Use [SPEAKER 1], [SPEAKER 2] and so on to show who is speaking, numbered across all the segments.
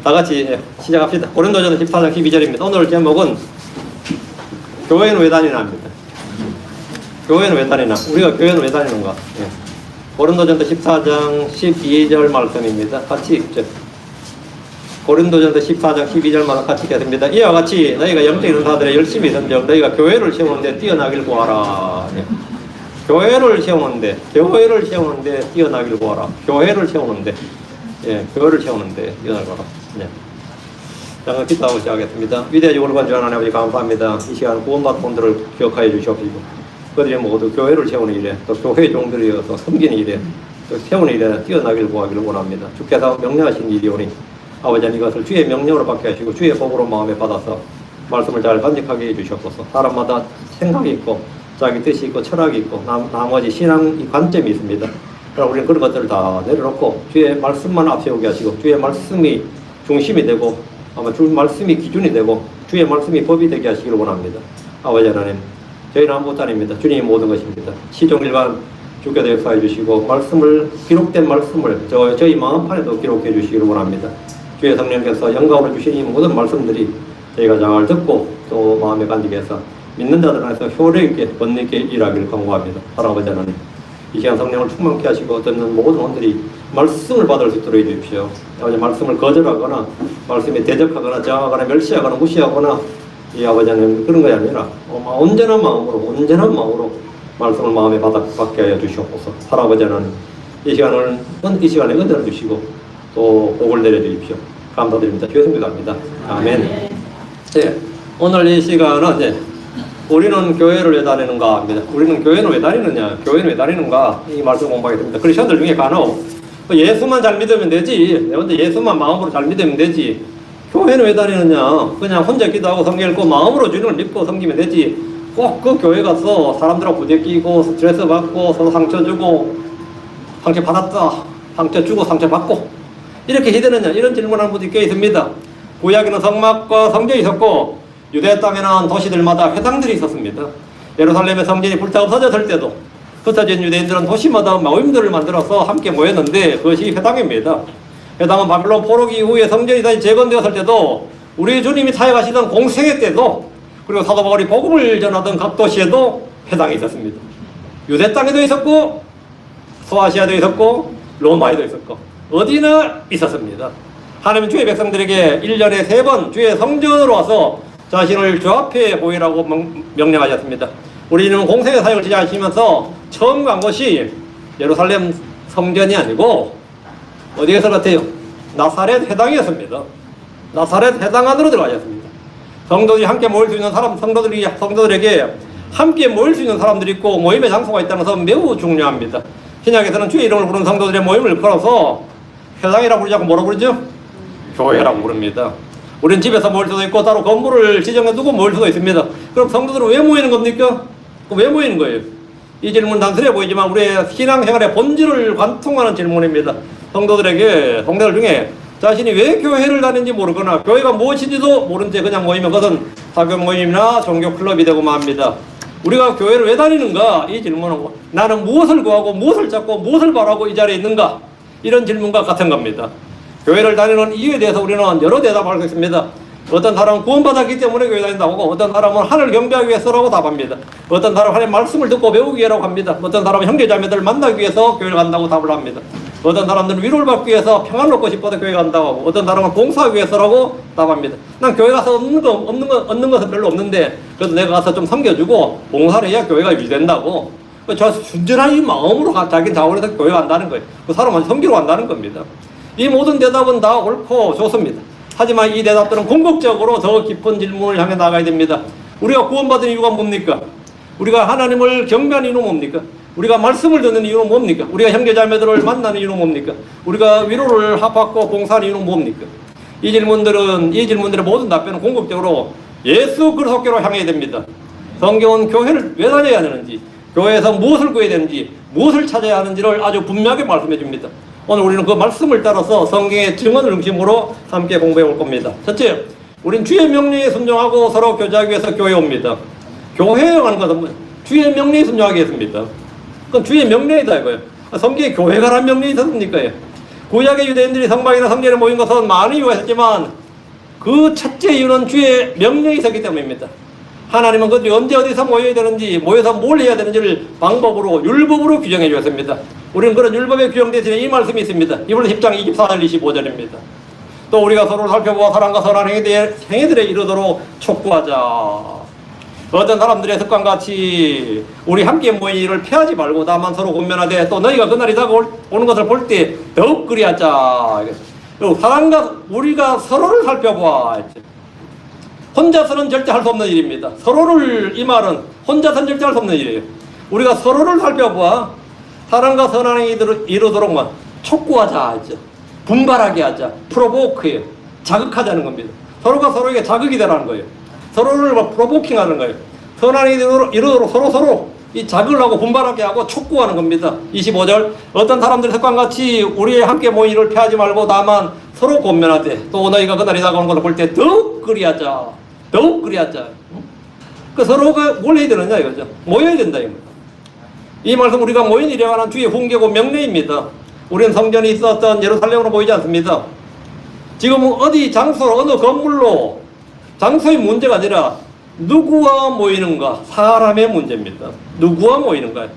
[SPEAKER 1] 다 같이 시작합시다. 고린도전서 14장 12절입니다. 오늘 제목은 교회는 왜 다니나입니다. 교회는 왜 다니나? 우리가 교회는 왜 다니는가? 고린도전서 14장 12절 말씀입니다. 같이 읽죠. 고린도전서 14장 12절만 같이 읽겠습니다. 이와 같이 너희가 영적인 은사들에 열심히 던져 너희가 교회를 세우는데 뛰어나길 구하라. 교회를 세우는데 뛰어나길 구하라. 교회를 세우는데 뛰어나길 구하라. 자, 기도하고 시작하겠습니다. 위대하시고 올바른 주 하나님 아버지 감사합니다. 이 시간 구원받은 분들을 기억하여 주시옵시고 그들이 모두 교회를 세우는 일에 또 교회 종들이어서 섬기는 일에 또 세우는 일에 뛰어나길 구하기를 원합니다. 주께서 명령하신 일이오니 아버지 이것을 주의 명령으로 받게 하시고 주의 복으로 마음에 받아서 말씀을 잘 간직하게 해주셨소서. 사람마다 생각이 있고 자기 뜻이 있고 철학이 있고 나머지 신앙 관점이 있습니다. 그럼 우리는 그런 것들을 다 내려놓고 주의 말씀만 앞세우게 하시고 주의 말씀이 중심이 되고 아마 주 말씀이 기준이 되고 주의 말씀이 법이 되게 하시기를 원합니다. 아버지 하나님 저희는 아무것도 아닙니다. 주님이 모든 것입니다. 시종일관 주께서 역사해 주시고 말씀을 기록된 말씀을 저희 마음판에도 기록해 주시기를 원합니다. 주의 성령께서 영감을 주시니 모든 말씀들이 저희가 잘 듣고 또 마음에 간직해서 믿는 자들 안에서 효력있게 번뇌있게 일하기를 간구합니다. 사랑아버지 하나님 이 시간 성령을 충만케 하시고 듣는 모든 분들이 말씀을 받을 수 있도록 해주십시오. 아버지 말씀을 거절하거나 말씀에 대적하거나 저항하거나 멸시하거나 무시하거나 이 아버지 하나님 그런 것이 아니라 온전한 마음으로 말씀을 마음에 받게 하여 주시옵소서. 사랑아버지 하나님 이 시간에 은혜를 주시고 또 복을 내려주십시오. 감사드립니다. 주의 성도합니다. 아멘. 네, 오늘 이 시간은 우리는 교회를 왜 다니는가 합니다. 우리는 교회는 왜 다니느냐? 교회는 왜 다니는가? 이 말씀 공부하겠습니다. 크리스천들 중에 간혹 예수만 잘 믿으면 되지. 내 혼자 예수만 마음으로 잘 믿으면 되지. 교회는 왜 다니느냐? 그냥 혼자 기도하고 성경 읽고 마음으로 주님을 믿고 섬기면 되지. 꼭 그 교회 가서 사람들하고 부대끼고 스트레스 받고 서로 상처 주고 상처 받았다. 상처 주고 상처 받고 이렇게 해야 되느냐? 이런 질문하는 분들이 꽤 있습니다. 구약에는 성막과 성전이 있었고 유대 땅에는 도시들마다 회당들이 있었습니다. 예루살렘의 성전이 불타 없어졌을 때도 흩어진 유대인들은 도시마다 모임들을 만들어서 함께 모였는데 그것이 회당입니다. 회당은 바빌론 포로기 이후에 성전이 다시 재건되었을 때도 우리 주님이 사역하시던 공생애 때도 그리고 사도 바울이 복음을 전하던 각 도시에도 회당이 있었습니다. 유대 땅에도 있었고 소아시아도 있었고 로마에도 있었고 어디나 있었습니다. 하나님은 주의 백성들에게 1년에 3번 주의 성전으로 와서 자신을 주 앞에 보이라고 명령하셨습니다. 우리는 공생의 사역을 시작하시면서 처음 간 곳이 예루살렘 성전이 아니고 어디에서 같아요? 나사렛 회당이었습니다. 나사렛 회당 안으로 들어가셨습니다. 성도들이 함께 모일 수 있는 성도들에게 함께 모일 수 있는 사람들이 있고 모임의 장소가 있다는 것은 매우 중요합니다. 신약에서는 주의 이름을 부르는 성도들의 모임을 걸어서 회당이라고 부르지 않고 뭐라고 부르죠? 교회라고 부릅니다. 우리는 집에서 모일 수도 있고 따로 건물을 지정해 두고 모일 수도 있습니다. 그럼 성도들은 왜 모이는 겁니까? 왜 모이는 거예요? 이 질문 단순해 보이지만 우리의 신앙생활의 본질을 관통하는 질문입니다. 성도들 중에 자신이 왜 교회를 다니는지 모르거나 교회가 무엇인지도 모른 채 그냥 모이면 그것은 사교 모임이나 종교 클럽이 되고 맙니다. 우리가 교회를 왜 다니는가? 이 질문은 나는 무엇을 구하고 무엇을 찾고 무엇을 바라고 이 자리에 있는가? 이런 질문과 같은 겁니다. 교회를 다니는 이유에 대해서 우리는 여러 대답을 수 있습니다. 어떤 사람은 구원받았기 때문에 교회 다닌다고 하고 어떤 사람은 하늘을 경배하기 위해서라고 답합니다. 어떤 사람은 하나님의 말씀을 듣고 배우기 위해서라고 합니다. 어떤 사람은 형제자매들을 만나기 위해서 교회를 간다고 답을 합니다. 어떤 사람들은 위로를 받기 위해서 평안을 얻고 싶어서 교회 간다고 하고 어떤 사람은 봉사하기 위해서라고 답합니다. 난 교회 가서 얻는 것은 별로 없는데 그래도 내가 가서 좀 섬겨주고 봉사를 해야 교회가 유지된다고 저 순전한 이 마음으로 자기 자원해서 교회 간다는 거예요. 그 사람은 섬기러 간다는 겁니다. 이 모든 대답은 다 옳고 좋습니다. 하지만 이 대답들은 궁극적으로 더 깊은 질문을 향해 나가야 됩니다. 우리가 구원받은 이유가 뭡니까? 우리가 하나님을 경배하는 이유는 뭡니까? 우리가 말씀을 듣는 이유는 뭡니까? 우리가 형제자매들을 만나는 이유는 뭡니까? 우리가 위로를 받고 봉사하는 이유는 뭡니까? 이 질문들의 모든 답변은 궁극적으로 예수 그리스도께로 향해야 됩니다. 성경은 교회를 왜 다녀야 하는지, 교회에서 무엇을 구해야 되는지, 무엇을 찾아야 하는지를 아주 분명하게 말씀해 줍니다. 오늘 우리는 그 말씀을 따라서 성경의 증언을 중심으로 함께 공부해 올 겁니다. 첫째, 우린 주의 명령에 순종하고 서로 교제하기 위해서 교회에 옵니다. 교회에 가는 것은 주의 명령에 순종하겠습니다. 그건 주의 명령이다 이거예요. 성경에 교회 가라는 명령이 있었습니까? 구약의 유대인들이 성막이나 성전에 모인 것은 많은 이유가 있었지만 그 첫째 이유는 주의 명령이 있었기 때문입니다. 하나님은 그들이 언제 어디서 모여야 되는지, 모여서 뭘 해야 되는지를 방법으로, 율법으로 규정해 주었습니다. 우리는 그런 율법의 규정 대신에 이 말씀이 있습니다. 이번에 10장 24절 25절입니다. 또 우리가 서로를 살펴보아 사랑과 선한 행위들에 이르도록 촉구하자. 어떤 사람들의 습관같이 우리 함께 모인 일을 피하지 말고 다만 서로 권면하되 또 너희가 그날이 다가오는 것을 볼 때 더욱 그리하자. 사랑과 우리가 서로를 살펴보아. 혼자서는 절대 할 수 없는 일입니다. 서로를, 이 말은 혼자서는 절대 할 수 없는 일이에요. 우리가 서로를 살펴보아 사랑과 선한 행위들을 이루도록 촉구하자. 분발하게 하자. 프로보크예요. 자극하자는 겁니다. 서로가 서로에게 자극이 되라는 거예요. 서로를 프로보킹 하는 거예요. 선한 행위들을 이루도록 서로 이 자극을 하고 분발하게 하고 촉구하는 겁니다. 25절 어떤 사람들의 습관같이 우리의 함께 모인 일을 피하지 말고 다만 서로 권면하되 또 너희가 그날이 다가오는 것을 볼 때 더욱 그리하자. 더욱 그리하자. 그 서로가 뭘 해야 되느냐 이거죠. 모여야 된다 이겁니다. 이 말씀 우리가 모인 일에 관한 주의 훈계고 명령입니다. 우리는 성전이 있었던 예루살렘으로 보이지 않습니다. 지금은 어디 장소로 어느 건물로 장소의 문제가 아니라 누구와 모이는가 사람의 문제입니다. 누구와 모이는가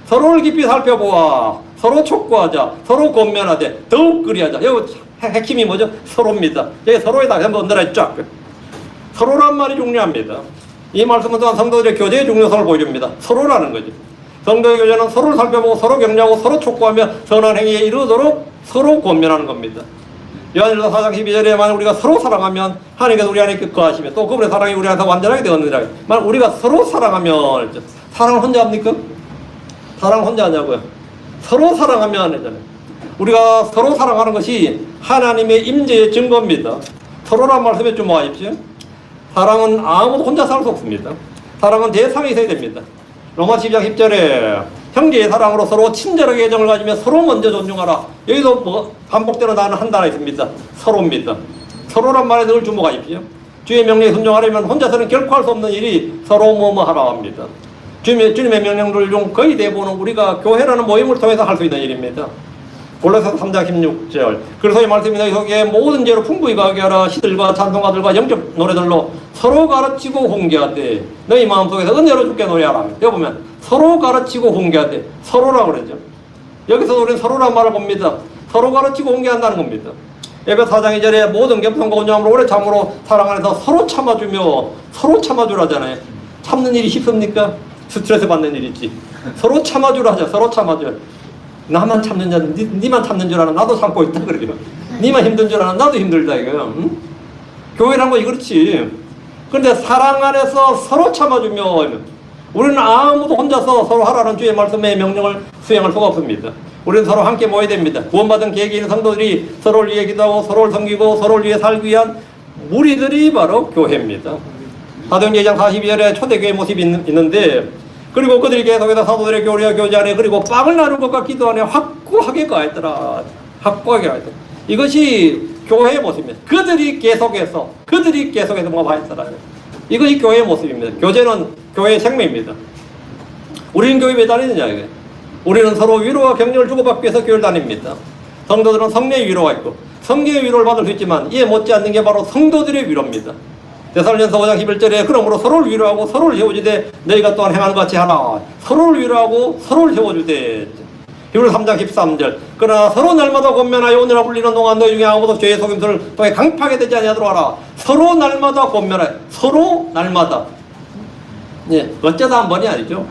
[SPEAKER 1] 서로를 깊이 살펴보아 서로 촉구하자 서로 권면하되 더욱 그리하자. 여기 핵심이 뭐죠? 서로입니다. 여기 서로에다 한번 얹어라 쫙. 서로란 말이 중요합니다. 이 말씀은 또한 성도들의 교제의 중요성을 보여줍니다. 서로라는 거죠. 성도의 교제는 서로를 살펴보고 서로 격려하고 서로 촉구하며 선한 행위에 이르도록 서로 권면하는 겁니다. 요한일서 4장 12절에 만약 우리가 서로 사랑하면 하나님께서 우리 안에 거하시며 또 그분의 사랑이 우리 안에서 완전하게 되었느니라. 만약 우리가 서로 사랑하면 사랑을 혼자 합니까? 사랑을 혼자 하냐고요? 서로 사랑하면 하잖아요. 우리가 서로 사랑하는 것이 하나님의 임재의 증거입니다. 서로란 말씀에 좀 모아십시오. 사랑은 아무도 혼자 살 수 없습니다. 사랑은 대상이 있어야 됩니다. 로마 12장 10절에 형제의 사랑으로 서로 친절하게 애정을 가지며 서로 먼저 존중하라. 여기도 뭐 반복되는 단어 한 단어 있습니다. 서로입니다. 서로란 말에 늘 주목하십시오. 주의 명령에 순종하려면 혼자서는 결코 할 수 없는 일이 서로 뭐뭐 하라 합니다. 주님의 명령들 중 거의 대부분은 우리가 교회라는 모임을 통해서 할 수 있는 일입니다. 골로새서 3장 16절 그래서 이 말씀이 너희 속에 모든 죄로 풍부히 가게 하라. 시들과 찬송가들과 영적 노래들로 서로 가르치고 홍계하되 너희 마음속에서 은혜로 주께 노래하라. 여기 보면 서로 가르치고 홍계하되 서로라고 그러죠. 여기서 우리는 서로란 말을 봅니다. 서로 가르치고 홍계한다는 겁니다. 에베소 4장 2절에 모든 겸손과 온유함으로 오래 참으로 사랑 안에서 서로 참아주며 서로 참아주라잖아요. 참는 일이 쉽습니까? 스트레스 받는 일이지. 서로 참아주라 하자. 서로 참아줘. 나만 참는 자는 니만 참는 줄 아나 나도 참고 있다 그래요. 니만 힘든 줄 아나 나도 힘들다 이거요. 응? 교회란 거 이렇지. 그런데 사랑 안에서 서로 참아주며 우리는 아무도 혼자서 서로 하라는 주의 말씀의 명령을 수행할 수가 없습니다. 우리는 서로 함께 모여야 됩니다. 구원받은 계획이 있는 성도들이 서로를 위해 기도하고 서로를 섬기고 서로를 위해 살기 위한 무리들이 바로 교회입니다. 사도행전 2장 42절에 초대교회 모습이 있는데 그리고 그들이 계속해서 사도들의 교리와 교제 안에 그리고 빵을 나눈 것과 기도 안에 확고하게 가했더라. 확고하게 가했더라. 이것이 교회의 모습입니다. 그들이 계속해서 뭐가 했더라. 이것이 교회의 모습입니다. 교제는 교회의 생명입니다. 우리는 교회 왜 다니느냐 이게. 우리는 서로 위로와 격려를 주고받기 위해서 교회를 다닙니다. 성도들은 성령의 위로가 있고 성경의 위로를 받을 수 있지만 이에 못지않는 게 바로 성도들의 위로입니다. 데살로니가서 5장 11절에 그러므로 서로를 위로하고 서로를 세워주되 너희가 또한 행하는 것 같이 하라. 서로를 위로하고 서로를 세워주되. 히브리 3장 13절 그러나 서로 날마다 권면하여 오늘날 불리는 동안 너희 중에 아무도 죄의 속임수를 통해 강팍하게 되지 아니하도록 하라. 서로 날마다 권면하여 서로 날마다 예, 어쩌다 한 번이 아니죠.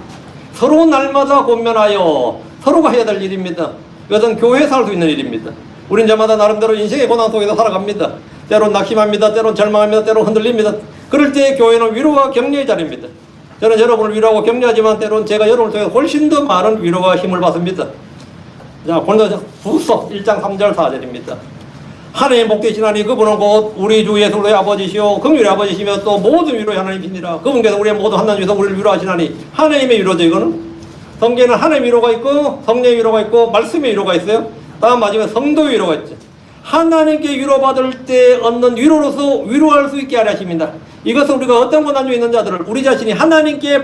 [SPEAKER 1] 서로 날마다 권면하여 서로가 해야 될 일입니다. 이것은 교회에서 할 수 있는 일입니다. 우린 저마다 나름대로 인생의 고난 속에서 살아갑니다. 때론 낙심합니다. 때론 절망합니다. 때론 흔들립니다. 그럴 때 교회는 위로와 격려의 자리입니다. 저는 여러분을 위로하고 격려하지만 때론 제가 여러분을 통해 훨씬 더 많은 위로와 힘을 받습니다. 자, 고린도후서 1장 3절 4절입니다. 하나님의 복되신 하나님 그분은 곧 우리 주 예수 그리스도의 아버지시오 긍휼의 아버지시며 또 모든 위로의 하나님이시니라. 그분께서 우리의 모든 한난 중에서 우리를 위로하시나니 하나님의 위로죠. 이거는 성경에는 하나님의 위로가 있고 성령의 위로가 있고 말씀의 위로가 있어요. 다음 마지막에 성도의 위로가 있죠. 하나님께 위로받을 때 얻는 위로로서 위로할 수 있게 하려 하십니다. 이것은 우리가 어떤 고난 중에 있는 자들을 우리 자신이 하나님께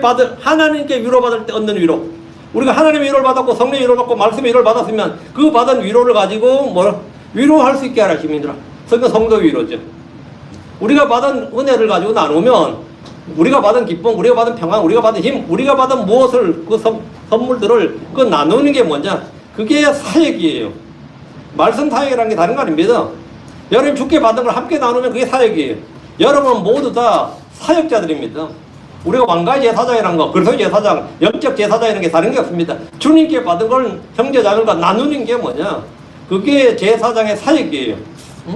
[SPEAKER 1] 위로받을 때 얻는 위로 우리가 하나님의 위로를 받았고 성령의 위로를 받고 말씀의 위로를 받았으면 그 받은 위로를 가지고 위로할 수 있게 하라 시민들아. 그건 성도 위로죠. 우리가 받은 은혜를 가지고 나누면 우리가 받은 기쁨, 우리가 받은 평안, 우리가 받은 힘, 우리가 받은 무엇을 그 선물들을 그 나누는 게 뭐냐? 그게 사역이에요. 말씀 사역이라는 게 다른 거 아닙니다. 여러분 주께 받은 걸 함께 나누면 그게 사역이에요. 여러분 모두 다 사역자들입니다. 우리가 왕가의 제사장이라는 거, 그리스도의 제사장, 영적 제사장이라는 게 다른 게 없습니다. 주님께 받은 걸 형제자매들과 나누는 게 뭐냐? 그게 제사장의 사역이에요. 응?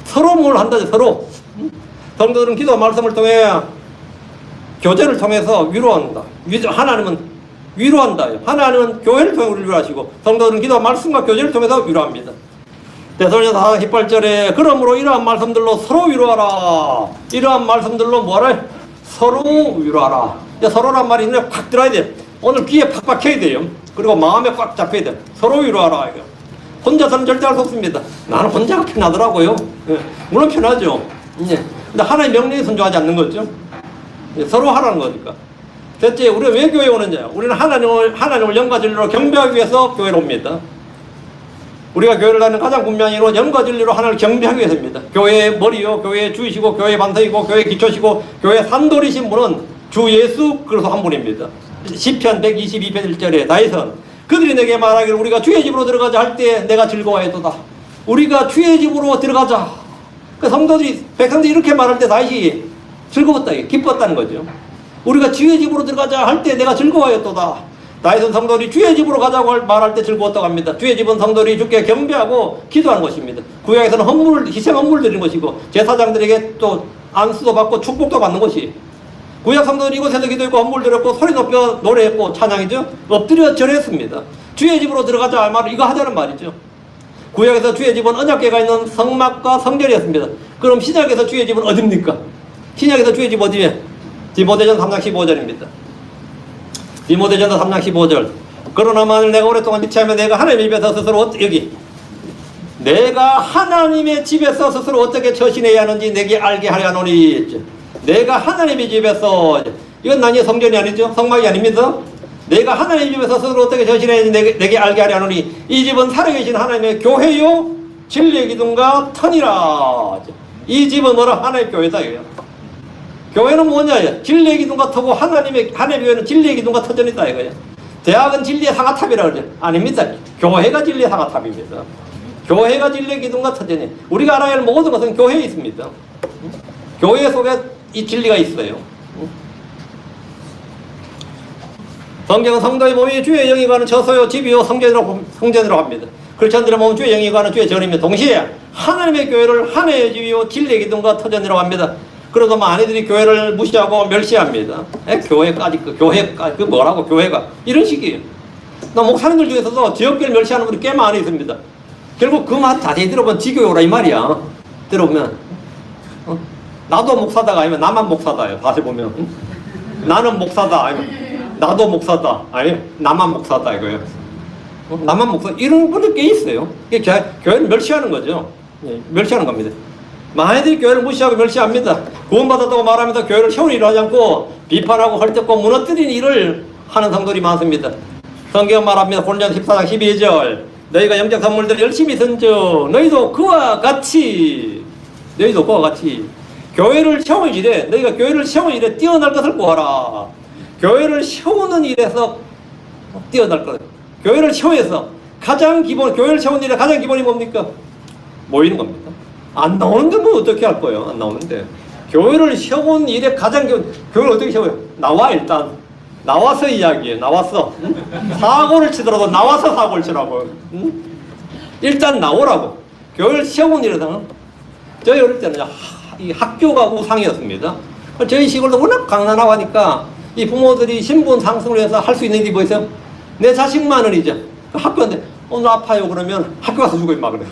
[SPEAKER 1] 서로 뭘 한다죠, 서로. 응? 성도들은 기도 말씀을 통해 교제를 통해서 위로한다. 하나님은 위로한다. 하나님은 교회를 통해 우리를 위로하시고 성도들은 기도 말씀과 교제를 통해서 위로합니다. 데살로니가서 4장 18절에 그러므로 이러한 말씀들로 서로 위로하라. 이러한 말씀들로 뭐하라? 서로 위로하라. 서로란 말이 눈에 팍 들어야 돼. 오늘 귀에 팍 박혀야 돼요. 그리고 마음에 꽉 잡혀야 돼. 서로 위로하라. 이거. 혼자서는 절대 할 수 없습니다. 나는 혼자가 편하더라고요. 예. 물론 편하죠. 예. 근데 하나님의 명령에 순종하지 않는 거죠. 예. 서로 하라는 거니까. 대체 우리가 왜 교회에 오느냐? 우리는 하나님을 영과 진리로 경배하기 위해서 교회로 옵니다. 우리가 교회를 다니는 가장 분명한 이유는 영과 진리로 하나님을 경배하기 위해서입니다. 교회의 머리요, 교회의 주이시고, 교회의 반석이고, 교회의 기초시고, 교회의 산돌이신 분은 주 예수 그리스도 한 분입니다. 시편 122편 1절에 다윗은 그들이 내게 말하기를 우리가 주의 집으로 들어가자 할 때 내가 즐거워했도다. 우리가 주의 집으로 들어가자. 그 성도들이, 백성들이 이렇게 말할 때 다윗이 즐거웠다, 기뻤다는 거죠. 우리가 주의 집으로 들어가자 할 때 내가 즐거워했도다. 다윗은 성도들이 주의 집으로 가자고 말할 때 즐거웠다고 합니다. 주의 집은 성도들이 주께 경배하고 기도하는 것입니다. 구약에서는 희생 헌물 드리는 것이고 제사장들에게 또 안수도 받고 축복도 받는 것이, 구약 성도들이 이곳에서 기도했고 헌물 드렸고 소리 높여 노래했고 찬양이죠. 엎드려 절했습니다. 주의 집으로 들어가자 말을 이거 하자는 말이죠. 구약에서 주의 집은 언약궤가 있는 성막과 성전이었습니다. 그럼 신약에서 주의 집은 어디입니까? 신약에서 주의 집 어디에? 디모데전 3장 15절입니다. 디모데전서 3장 15절. 그러나 만일 내가 오랫동안 지체하면 내가 하나님의 집에서 스스로 여기 내가 하나님의 집에서 스스로 어떻게 처신해야 하는지 내게 알게 하려 하노니. 내가 하나님의 집에서, 이건 나의 성전이 아니죠. 성막이 아닙니다. 내가 하나님의 집에서 스스로 어떻게 처신해야 하는지 내게 알게 하려 하노니 이 집은 살아계신 하나님의 교회요 진리의 기둥과 터니라. 이 집은 뭐라? 하나님의 교회다. 교회는 뭐냐? 진리의 기둥과 터고 하나님의 교회는 진리의 기둥과 터전이다 이거예요. 대학은 진리의 상아탑이라고 그러죠. 아닙니다. 교회가 진리의 상아탑입니다. 교회가 진리의 기둥과 터전이. 우리가 알아야 할 모든 것은 교회에 있습니다. 교회 속에 이 진리가 있어요. 성경은 성도의 몸이 주의 영이 가는 처소요 집이요 성전이라고 합니다. 크리스천들의 몸은 주의 영이 가는 주의 전이며 동시에 하나님의 교회를 하나님의 집이요 진리의 기둥과 터전이라고 합니다. 그래도 많이들이 교회를 무시하고 멸시합니다. 교회까지, 그 뭐라고, 교회가. 이런 식이에요. 나 목사님들 중에서도 지역교회를 멸시하는 분이 꽤 많이 있습니다. 결국 그 말 자세히 들어보면 지교회라 이 말이야. 들어보면. 나도 목사다가 아니면 나만 목사다요. 다시 보면. 나는 목사다. 아니면 나도 목사다. 아니면 나만 목사다 이거예요. 나만 목사. 이런 분들 꽤 있어요. 이게 교회를 멸시하는 거죠. 예, 멸시하는 겁니다. 많이들이 교회를 무시하고 멸시합니다. 구원받았다고 말하면서 교회를 세우는 일을 하지 않고 비판하고 헐뜯고 무너뜨리는 일을 하는 성도들이 많습니다. 성경 말합니다. 고린도전서 14장 12절. 너희가 영적 선물들을 열심히 던져 너희도 그와 같이 교회를 세우는 일에, 너희가 교회를 세우는 일에 뛰어날 것을 구하라. 교회를 세우는 일에서 뛰어날 것. 교회를 세워서 교회를 세우는 일에 가장 기본이 뭡니까? 모이는 겁니다. 안 나오는데 뭐 어떻게 할 거예요? 안 나오는데. 교회를 세운 일에 가장 교회를 어떻게 세워요? 일단 나와서 이야기해. 나와서. 응? 사고를 치더라도 나와서 사고를 치라고. 응? 일단 나오라고. 교회를 세운 일에서는 저희 어릴 때는 이 학교가 우상이었습니다. 저희 시골도 워낙 가난하고 하니까 이 부모들이 신분 상승을 해서 할 수 있는 일이 뭐 있어요? 내 자식만은 이제 학교인데 오늘 아파요 그러면 학교 가서 죽어요 막 그래요.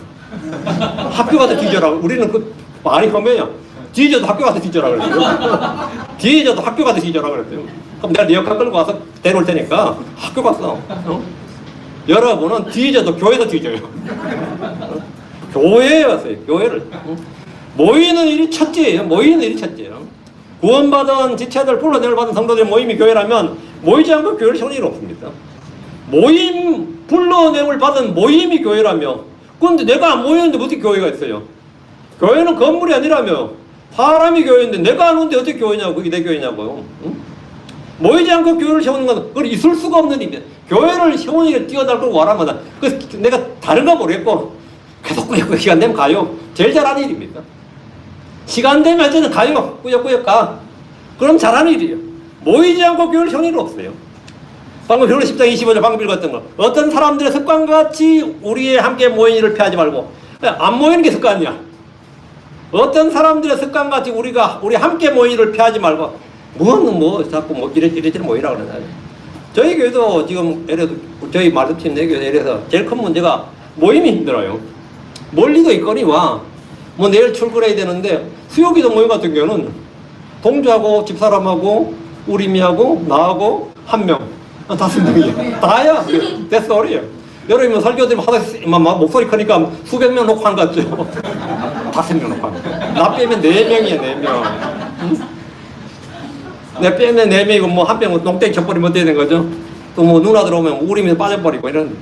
[SPEAKER 1] 학교 가서 뒤져라. 우리는 그 많이 보면요. 뒤져도 학교 가서 뒤져라 그랬어요. 뒤져도 학교 가서 뒤져라 그랬어요. 그럼 내가 네 역할 끌고 와서 데려올 테니까 학교 갔어. 여러분은 뒤져도 교회에서 뒤져요. 교회에 왔어요. 교회를. 모이는 일이 첫째예요. 모이는 일이 첫째예요. 구원받은 지체들, 불러내를 받은 성도들의 모임이 교회라면 모이지 않고 교회를 세우는 일은 없습니다. 모임 불러냄을 받은 모임이 교회라며. 그런데 내가 안 모이는데 어떻게 교회가 있어요? 교회는 건물이 아니라며. 사람이 교회인데 내가 안 오는데 어떻게 교회냐고. 그게 내 교회냐고요. 응? 모이지 않고 교회를 세우는 건 그건 있을 수가 없는 일입니다. 교회를 세우니까 뛰어날 걸 와라마다. 그래서 내가 다른 거 모르겠고 계속 꾸역꾸역 시간 되면 가요. 제일 잘하는 일입니다. 시간 되면 어쨌든 가요. 꾸역꾸역 가. 그럼 잘하는 일이에요. 모이지 않고 교회를 세우는 일은 없어요. 방금 별로 10장 25절 방금 읽었던 거. 어떤 사람들의 습관과 같이 우리의 함께 모이는 일을 피하지 말고. 안 모이는 게 습관이야. 어떤 사람들의 습관과 같이 우리 함께 모이는 일을 피하지 말고. 자꾸 이래저래 모이라 그러나. 저희 교회도 지금, 예를 들어, 저희 말씀팀 내 교회 예를 제일 큰 문제가 모임이 힘들어요. 멀리도 있거니와, 내일 출근해야 되는데, 수요기도 모임 같은 경우는 동주하고 집사람하고, 우리미하고, 나하고, 1명. 5명이에요. 다야. 됐어, 어려요. 여러분 설교들이 목소리 크니까 수백 명 녹화한 것 같죠? 5명 녹화한 거. 나 빼면 4명이에요, 4명. 응? 내 빼면 4명이고 한 병은 농땡이 쳐버리면 어떻게 되는 거죠? 또 누나 들어오면 우리면 빠져버리고 이런.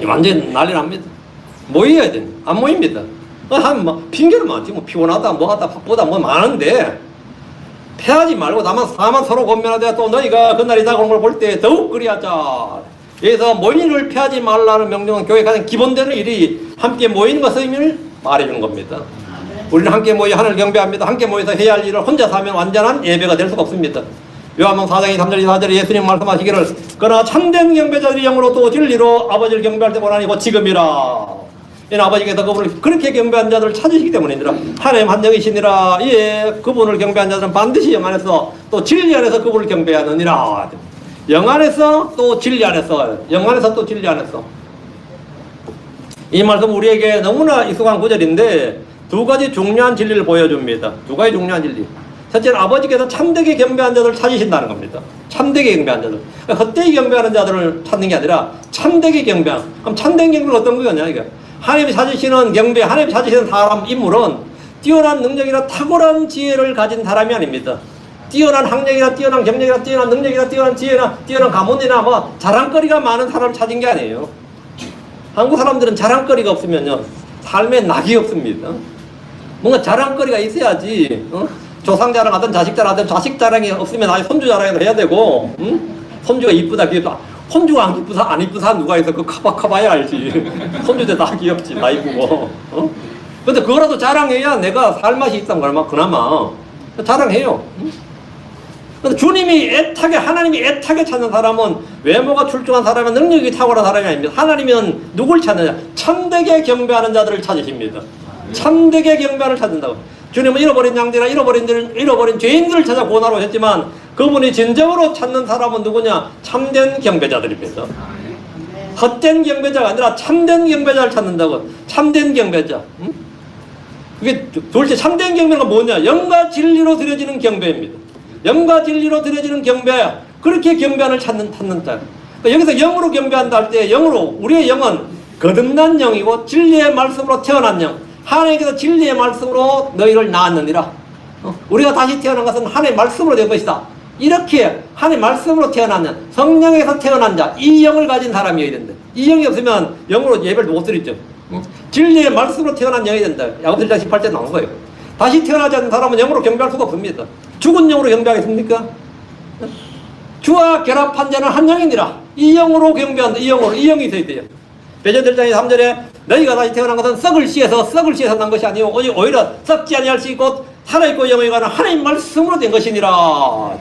[SPEAKER 1] 완전 난리 납니다. 모여야 돼. 안 모입니다. 핑계를 많지. 피곤하다, 뭐하다, 바쁘다, 많은데. 패하지 말고 다만 서로 권면하되 또 너희가 그날이다 그런 걸 볼 때 더욱 그리하자. 그래서 모임을 패하지 말라는 명령은 교회 가장 기본되는 일이 함께 모이는 것의 의미를 말해주는 겁니다. 우리는 함께 모여 하늘을 경배합니다. 함께 모여서 해야 할 일을 혼자서 하면 완전한 예배가 될 수가 없습니다. 요한복음 4장 3절 4절에 예수님 말씀하시기를 그러나 참된 경배자들이 영으로 또 진리로 아버지를 경배할 때보다 아니고 지금이라. 이는 아버지께서 그분을 그렇게 경배한 자들을 찾으시기 때문이니라. 하나님 한 영이시니라. 예, 그분을 경배한 자들은 반드시 영 안에서 또 진리 안에서 그분을 경배하느니라. 영 안에서 또 진리 안에서, 영 안에서 또 진리 안에서. 이 말씀 우리에게 너무나 익숙한 구절인데 두 가지 중요한 진리를 보여줍니다. 두 가지 중요한 진리. 첫째는 아버지께서 참되게 경배한 자들을 찾으신다는 겁니다. 참되게 경배한 자들. 헛되이 경배하는 자들을 찾는 게 아니라 참되게 경배한. 그럼 참된 경배는 어떤 거냐 이게? 하나님이 찾으시는 경배, 하나님이 찾으시는 사람, 인물은 뛰어난 능력이나 탁월한 지혜를 가진 사람이 아닙니다. 뛰어난 학력이나 뛰어난 경력이나 뛰어난 능력이나 뛰어난 지혜나 뛰어난 가문이나 자랑거리가 많은 사람을 찾은 게 아니에요. 한국 사람들은 자랑거리가 없으면요 삶에 낙이 없습니다. 뭔가 자랑거리가 있어야지. 조상 자랑하든 자식 자랑하든 자식 자랑이 없으면 아예 손주 자랑을 해야 되고, 손주가 이쁘다 귀엽다. 손주가 안 이쁘다 누가 있어? 그 커봐야 알지. 손주들 다 귀엽지, 다 이쁘고. 근데 그거라도 자랑해야 내가 살 맛이 있단 걸 그나마 자랑해요. 근데 주님이 하나님이 애타게 찾는 사람은 외모가 출중한 사람은 능력이 탁월한 사람이 아닙니다. 하나님은 누굴 찾느냐? 참되게 경배하는 자들을 찾으십니다. 참되게 경배를 찾는다고. 주님은 잃어버린 양들이나 잃어버린 죄인들을 찾아 구원하러 오셨지만 그분이 진정으로 찾는 사람은 누구냐? 참된 경배자들입니다. 헛된 경배자가 아니라 참된 경배자를 찾는다고. 참된 경배자. 그게 도대체 참된 경배가 뭐냐? 영과 진리로 드려지는 경배입니다. 영과 진리로 드려지는 경배야. 그렇게 경배를 찾는 자. 그러니까 여기서 영으로 경배한다 할 때 영으로 우리의 영은 거듭난 영이고 진리의 말씀으로 태어난 영. 하나님께서 진리의 말씀으로 너희를 낳았느니라. 우리가 다시 태어난 것은 하나님의 말씀으로 된 것이다. 이렇게 하나님의 말씀으로 태어난 성령에서 태어난 자, 이 영을 가진 사람이어야 된다. 이 영이 없으면 영으로 예배를 못 드리죠. 진리의 말씀으로 태어난 영이 된다. 야고보서 1장 18절 나온 거예요. 다시 태어나지 않는 사람은 영으로 경배할 수가 없습니다. 죽은 영으로 경배하겠습니까? 주와 결합한 자는 한 영이니라. 이 영으로 경배한다. 이 영이 있어야 돼요. 베드로 1장 3절에 너희가 다시 태어난 것은 썩을 씨에서 난 것이 아니오 오히려 썩지 아니할 수 있고 살아있고 영에 관한 하나님 말씀으로 된 것이니라.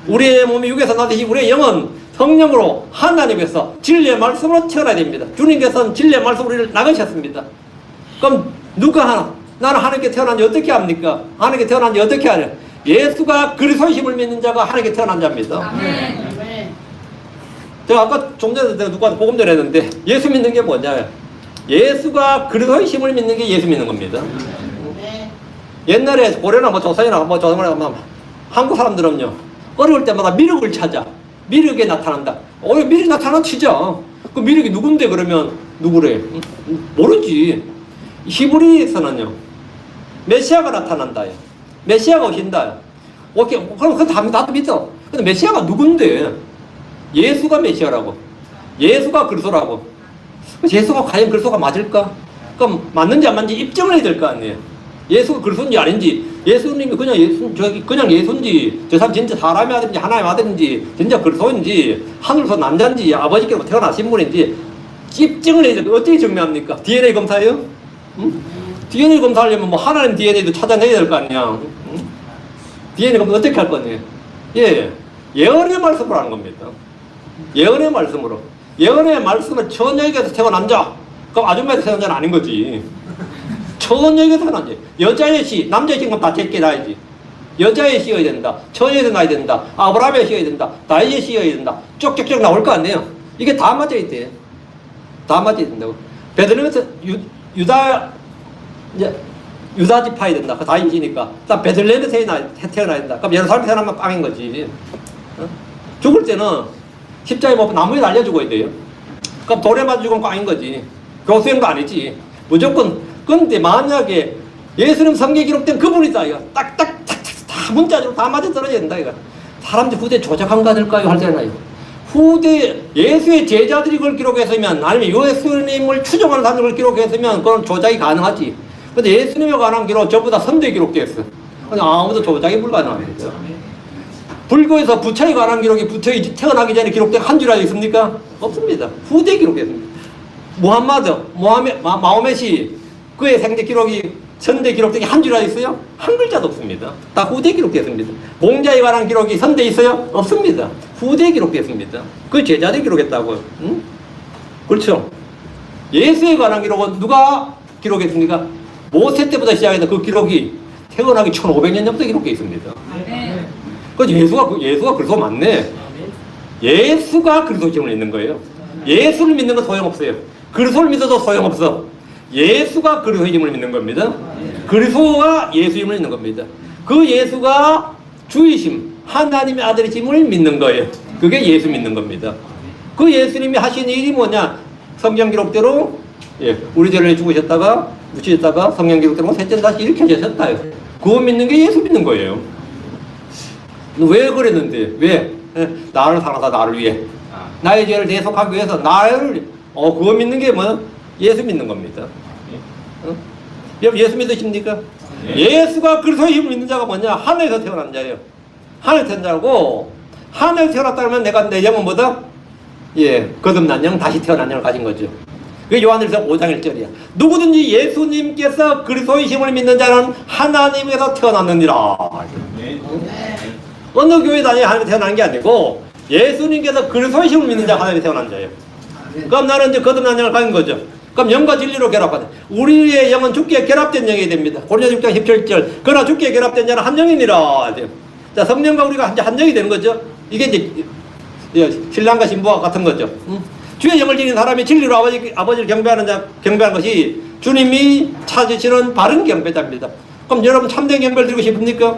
[SPEAKER 1] 우리의 몸이 육에서 나듯이 우리의 영은 성령으로 하나님께서 진리의 말씀으로 태어나야 됩니다. 주님께서는 진리의 말씀으로 우리를 낳으셨습니다. 그럼 누가 하나? 나는 하나님께 태어난지 어떻게 합니까? 하나님께 태어난지 어떻게 하냐? 예수가 그리스도이심을 믿는 자가 하나님께 태어난 자입니다. 아멘. 제가 아까 좀 전에 내가 누구한테 복음 전했는데 예수 믿는 게 뭐냐? 예수가 그리스도이심을 믿는 게 예수 믿는 겁니다. 옛날에 고려나 조선이나 조선이나 한국 사람들은요 어려울 때마다 미륵을 찾아. 미륵에 나타난다. 미륵이 나타나면 치죠. 그 미륵이 누군데 그러면 누구래? 모르지. 히브리서는요 메시아가 나타난다. 메시아가 오신다. 오케이. 그럼 그건 나도 믿어. 근데 메시아가 누군데? 예수가 메시아라고. 예수가 그리스도라고. 예수가 과연 그리스도가 맞을까? 그럼 맞는지 안 맞는지 입증을 해야 될 거 아니에요. 예수가 그리스도인지 아닌지, 예수님이 그냥 예수인지, 저 사람 진짜 사람의 아들인지 하나님의 아들인지, 진짜 그리스도인지, 하늘에서 남자인지 아버지께로 태어나신 분인지 입증을 해야 될 거. 어떻게 증명합니까? DNA 검사예요? 응? DNA 검사하려면 뭐 하나님 DNA도 찾아내야 될 거 아니야. 응? DNA 검사 어떻게 할 거니? 예, 예언의 말씀으로 하는 겁니다. 예언의 말씀으로. 예언의 말씀을 처녀에게서 태어난 자, 그럼 아줌마에서 태어난 자는 아닌 거지. 처녀에게서 태어난 자. 여자의 씨, 남자의 씨는 다 제게 나야지. 여자의 씨여야 된다. 처녀에서 나야 된다. 아브라함의 씨여야 된다. 다윗의 씨여야 된다. 쭉쭉쭉 나올 거 아니에요. 이게 다 맞아 있대. 다 맞아 된다고. 베들레헴에서 유다 지파야 된다. 그 다윗이니까. 그다음 베들레헴에서 태어나야 된다. 그럼 예루살렘에 태어나면 빵인 거지. 어? 죽을 때는 십자가에 못 나무에 달려 죽어야 돼요. 그럼 돌에 맞아 죽으면 꽝인 거지. 교수형도 아니지. 무조건. 근데 만약에 예수님 성경에 기록된 그분이다. 이거 딱딱 다 문자적으로 다 맞아 떨어져야 된다. 이거. 사람들 후대 조작한 거 아닐까요? 하잖아요. 후대 예수의 제자들이 그걸 기록했으면, 아니면 예수님을 추종하는 사람들이 그걸 기록했으면 그건 조작이 가능하지. 근데 예수님에 관한 기록 전부 다 선대에 기록되어 있어. 근데 아무도 조작이 불가능합니다. 불교에서 부처에 관한 기록이 부처에 태어나기 전에 기록된 한 줄이라도 있습니까? 없습니다. 후대에 기록됐습니다. 마호멧이 그의 생대 기록이 선대 기록된 게 한 줄이라도 있어요? 한 글자도 없습니다. 다 후대에 기록됐습니다. 공자에 관한 기록이 선대에 있어요? 없습니다. 후대에 기록됐습니다. 그 제자들이 기록했다고요. 응? 그렇죠. 예수에 관한 기록은 누가 기록했습니까? 모세 때부터 시작해서 그 기록이 태어나기 1500년 전부터 기록되어 있습니다. 그 예수가 그리스도 맞네. 예수가 그리스도 힘을 있는 거예요. 예수를 믿는 건 소용없어요. 그리스도를 믿어도 소용없어. 예수가 그리스도의 힘을 믿는 겁니다. 그리스도가 예수 힘을 믿는 겁니다. 그 예수가 주이심, 하나님의 아들이심을 믿는 거예요. 그게 예수 믿는 겁니다. 그 예수님이 하신 일이 뭐냐? 성경 기록대로 우리 죄를 죽으셨다가 묻히셨다가 성경 기록대로 셋째 다시 일으켜주셨다요. 그거 믿는 게 예수 믿는 거예요. 왜 그랬는데? 왜? 나를 살아서 나를 위해, 나의 죄를 대속하기 위해서 나를 그거 믿는 게 뭐? 예수 믿는 겁니다. 여러분 예수 믿으십니까? 예수가 그리스도의 힘을 믿는 자가 뭐냐? 하늘에서 태어난 자예요. 하늘에서 태어난 자고, 하늘에서 태어났다면 내 영은 뭐다? 거듭난 영, 다시 태어난 영을 가진 거죠. 그게 요한일서 5장 1절이야. 누구든지 예수님께서 그리스도의 힘을 믿는 자는 하나님에서 태어났느니라. 어느 교회 다녀야 하나님에 태어난 게 아니고 예수님께서 그리스도의 힘을 믿는 자가 하나님에 태어난 자예요. 그럼 나는 이제 거듭난 영을 가진 거죠. 그럼 영과 진리로 결합하다. 우리의 영은 주께 결합된 영이 됩니다. 고린도서 6장 17절. 그러나 주께 결합된 자는 한 영이니라. 자, 성령과 우리가 한 영이 되는 거죠. 이게 이제 신랑과 신부와 같은 거죠. 주의 영을 지닌 사람이 진리로 아버지를 경배하는 것이 주님이 찾으시는 바른 경배자입니다. 그럼 여러분 참된 경배를 드리고 싶습니까?